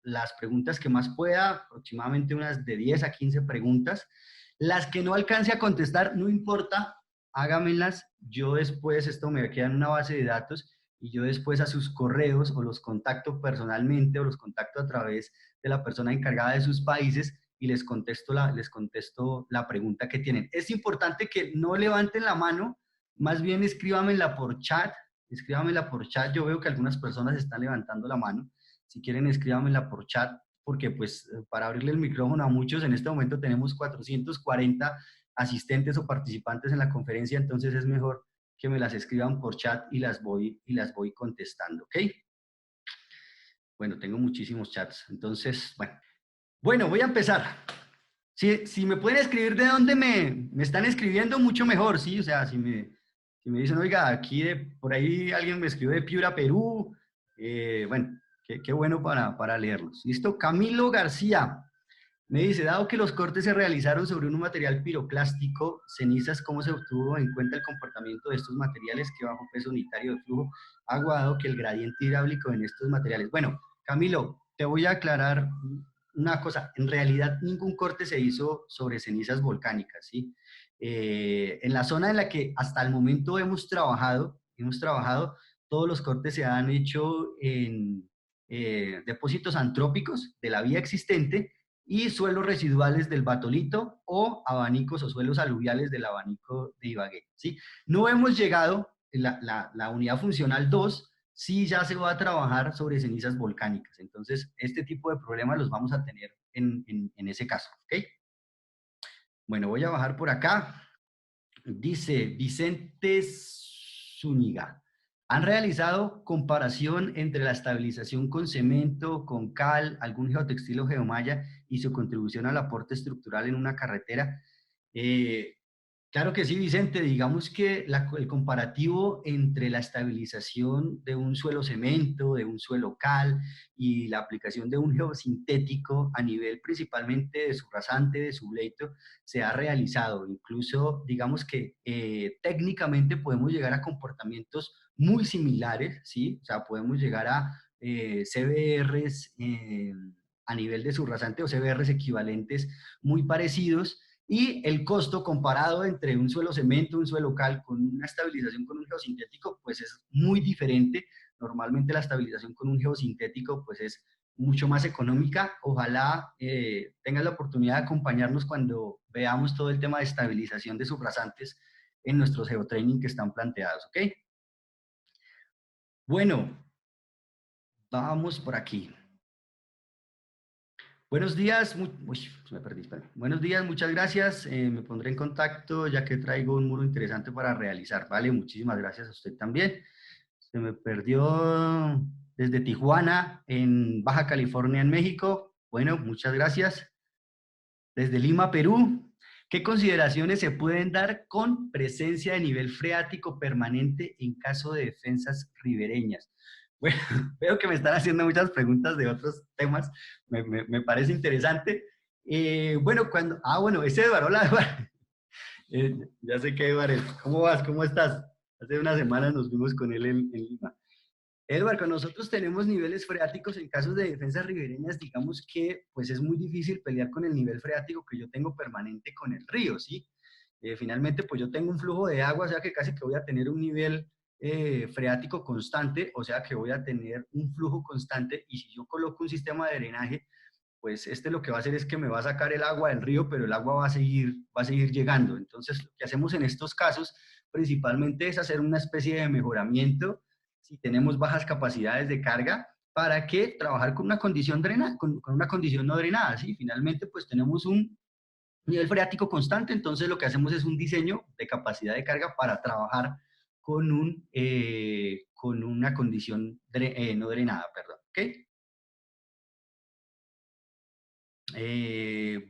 las preguntas que más pueda, aproximadamente unas de 10 a 15 preguntas. Las que no alcance a contestar, no importa, hágamelas. Yo después, esto me queda en una base de datos y yo después a sus correos o los contacto personalmente o los contacto a través de la persona encargada de sus países y les contesto la pregunta que tienen. Es importante que no levanten la mano, más bien escríbamela por chat, yo veo que algunas personas están levantando la mano, si quieren escríbamela por chat, porque pues para abrirle el micrófono a muchos, en este momento tenemos 440 asistentes o participantes en la conferencia, entonces es mejor que me las escriban por chat y las voy contestando, ¿ok? Bueno, tengo muchísimos chats, entonces, bueno, voy a empezar. Si me pueden escribir de dónde me están escribiendo, mucho mejor, ¿sí? O sea, si me dicen, oiga, aquí por ahí alguien me escribió de Piura, Perú, bueno, qué bueno para leerlos. ¿Listo? Camilo García me dice, dado que los cortes se realizaron sobre un material piroclástico, cenizas, ¿cómo se obtuvo en cuenta el comportamiento de estos materiales que bajo peso unitario de flujo ha dado que el gradiente hidráulico en estos materiales? Bueno, Camilo, te voy a aclarar una cosa, en realidad ningún corte se hizo sobre cenizas volcánicas, ¿sí? En la zona en la que hasta el momento hemos trabajado, todos los cortes se han hecho en depósitos antrópicos de la vía existente y suelos residuales del batolito o abanicos o suelos aluviales del abanico de Ibagué, ¿sí? No hemos llegado, la unidad funcional 2 sí ya se va a trabajar sobre cenizas volcánicas. Entonces, este tipo de problemas los vamos a tener en ese caso, ¿ok? Bueno, voy a bajar por acá. Dice Vicente Zúñiga. ¿Han realizado comparación entre la estabilización con cemento, con cal, algún geotextil o geomalla y su contribución al aporte estructural en una carretera? Claro que sí, Vicente. Digamos que el comparativo entre la estabilización de un suelo cemento, de un suelo cal y la aplicación de un geosintético a nivel principalmente de su rasante, de su leito, se ha realizado. Incluso, digamos que técnicamente podemos llegar a comportamientos muy similares, ¿sí? O sea, podemos llegar a CBRs a nivel de su rasante o CBRs equivalentes muy parecidos, y el costo comparado entre un suelo cemento, un suelo cal con una estabilización con un geosintético, pues es muy diferente. Normalmente la estabilización con un geosintético pues es mucho más económica. Ojalá tengas la oportunidad de acompañarnos cuando veamos todo el tema de estabilización de subrasantes en nuestros geotraining que están planteados, ¿ok? Bueno, vamos por aquí. Buenos días, uy, me perdí, espera. Buenos días, muchas gracias. Me pondré en contacto ya que traigo un muro interesante para realizar. Vale, muchísimas gracias a usted también. Se me perdió desde Tijuana, en Baja California, en México. Bueno, muchas gracias. Desde Lima, Perú. ¿Qué consideraciones se pueden dar con presencia de nivel freático permanente en caso de defensas ribereñas? Bueno, veo que me están haciendo muchas preguntas de otros temas, me parece interesante. Bueno, bueno, ese Eduardo, hola, ya sé que Eduardo, ¿cómo vas? ¿Cómo estás? Hace unas semanas nos vimos con él en Lima. Edward, con nosotros tenemos niveles freáticos en casos de defensas ribereñas, digamos que pues es muy difícil pelear con el nivel freático que yo tengo permanente con el río, ¿sí? Finalmente, pues yo tengo un flujo de agua, o sea que casi que voy a tener un nivel freático constante, o sea que voy a tener un flujo constante, y si yo coloco un sistema de drenaje, pues este lo que va a hacer es que me va a sacar el agua del río, pero el agua va a seguir llegando. Entonces, lo que hacemos en estos casos principalmente es hacer una especie de mejoramiento si tenemos bajas capacidades de carga, para que trabajar con una condición con una condición no drenada, ¿sí? Finalmente, pues tenemos un nivel freático constante, entonces lo que hacemos es un diseño de capacidad de carga para trabajar con una condición no drenada, perdón, ¿ok?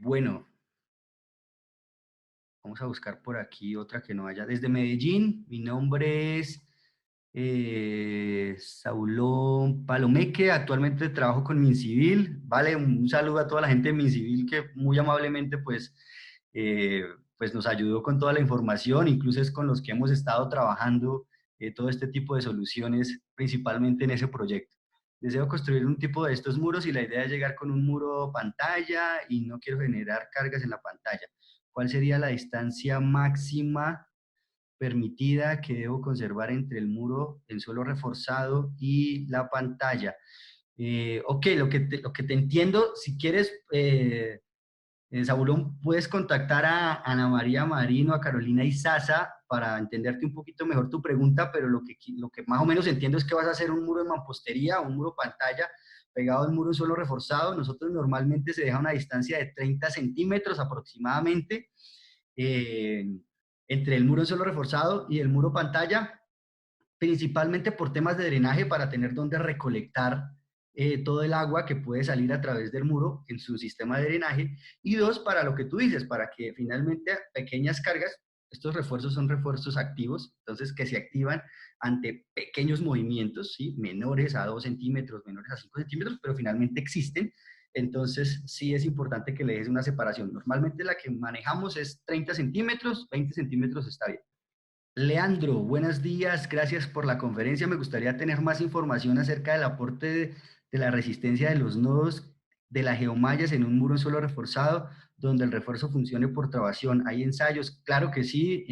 Bueno, vamos a buscar por aquí otra que no haya. Desde Medellín, mi nombre es Saulón Palomeque, actualmente trabajo con Mincivil, vale, un saludo a toda la gente de Mincivil que muy amablemente eh, pues nos ayudó con toda la información, incluso es con los que hemos estado trabajando todo este tipo de soluciones, principalmente en ese proyecto. Deseo construir un tipo de estos muros y la idea es llegar con un muro pantalla y no quiero generar cargas en la pantalla. ¿Cuál sería la distancia máxima permitida que debo conservar entre el muro en suelo reforzado y la pantalla? Ok, lo que te entiendo, si quieres, Zabulón, puedes contactar a Ana María Marino, a Carolina Izaza para entenderte un poquito mejor tu pregunta, pero lo que más o menos entiendo es que vas a hacer un muro de mampostería, un muro pantalla pegado al muro en suelo reforzado. Nosotros normalmente se deja una distancia de 30 centímetros aproximadamente eh, entre el muro en suelo reforzado y el muro pantalla, principalmente por temas de drenaje para tener donde recolectar todo el agua que puede salir a través del muro en su sistema de drenaje, y dos, para lo que tú dices, para que finalmente pequeñas cargas, estos refuerzos son refuerzos activos, entonces que se activan ante pequeños movimientos, ¿sí? Menores a 2 centímetros, menores a 5 centímetros, pero finalmente existen. Entonces sí es importante que le des una separación. Normalmente la que manejamos es 30 centímetros, 20 centímetros está bien. Leandro, buenos días, gracias por la conferencia. Me gustaría tener más información acerca del aporte de la resistencia de los nodos de las geomallas en un muro en suelo reforzado, donde el refuerzo funcione por trabación. ¿Hay ensayos? Claro que sí,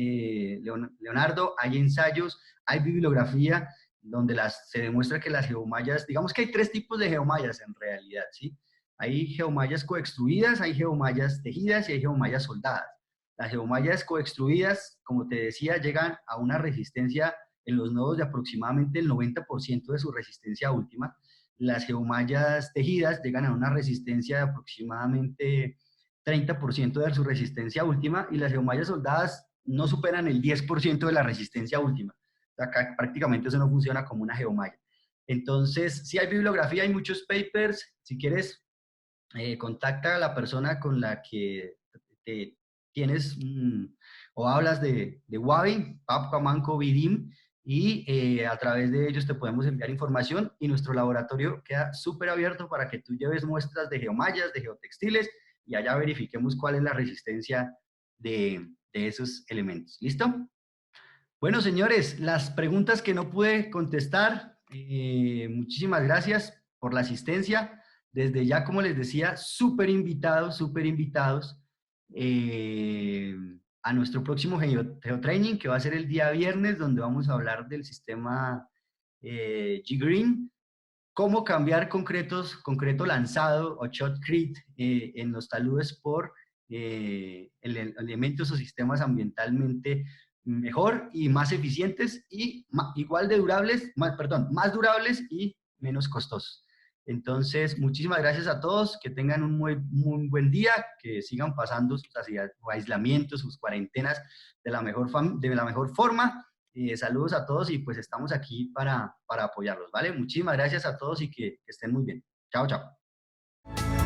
Leonardo, hay ensayos, hay bibliografía donde se demuestra que las geomallas, digamos que hay tres tipos de geomallas en realidad, ¿sí? Hay geomallas coextruidas, hay geomallas tejidas y hay geomallas soldadas. Las geomallas coextruidas, como te decía, llegan a una resistencia en los nodos de aproximadamente el 90% de su resistencia última. Las geomallas tejidas llegan a una resistencia de aproximadamente 30% de su resistencia última, y las geomallas soldadas no superan el 10% de la resistencia última. Acá prácticamente eso no funciona como una geomalla. Entonces, si hay bibliografía, hay muchos papers. Si quieres, contacta a la persona con la que te tienes o hablas de Wabi, Papua Manco Vidim, y a través de ellos te podemos enviar información, y nuestro laboratorio queda súper abierto para que tú lleves muestras de geomallas, de geotextiles, y allá verifiquemos cuál es la resistencia de esos elementos. ¿Listo? Bueno, señores, las preguntas que no pude contestar, muchísimas gracias por la asistencia. Desde ya, como les decía, súper invitados eh, a nuestro próximo Geotraining, que va a ser el día viernes, donde vamos a hablar del sistema G-Green, cómo cambiar concreto lanzado o shotcrete en los taludes por elementos o sistemas ambientalmente mejor y más eficientes y igual de durables, más durables y menos costosos. Entonces, muchísimas gracias a todos, que tengan un muy buen día, que sigan pasando sus aislamientos, sus cuarentenas de la mejor forma. Saludos a todos y pues estamos aquí para apoyarlos, ¿vale? Muchísimas gracias a todos y que estén muy bien. Chao, chao.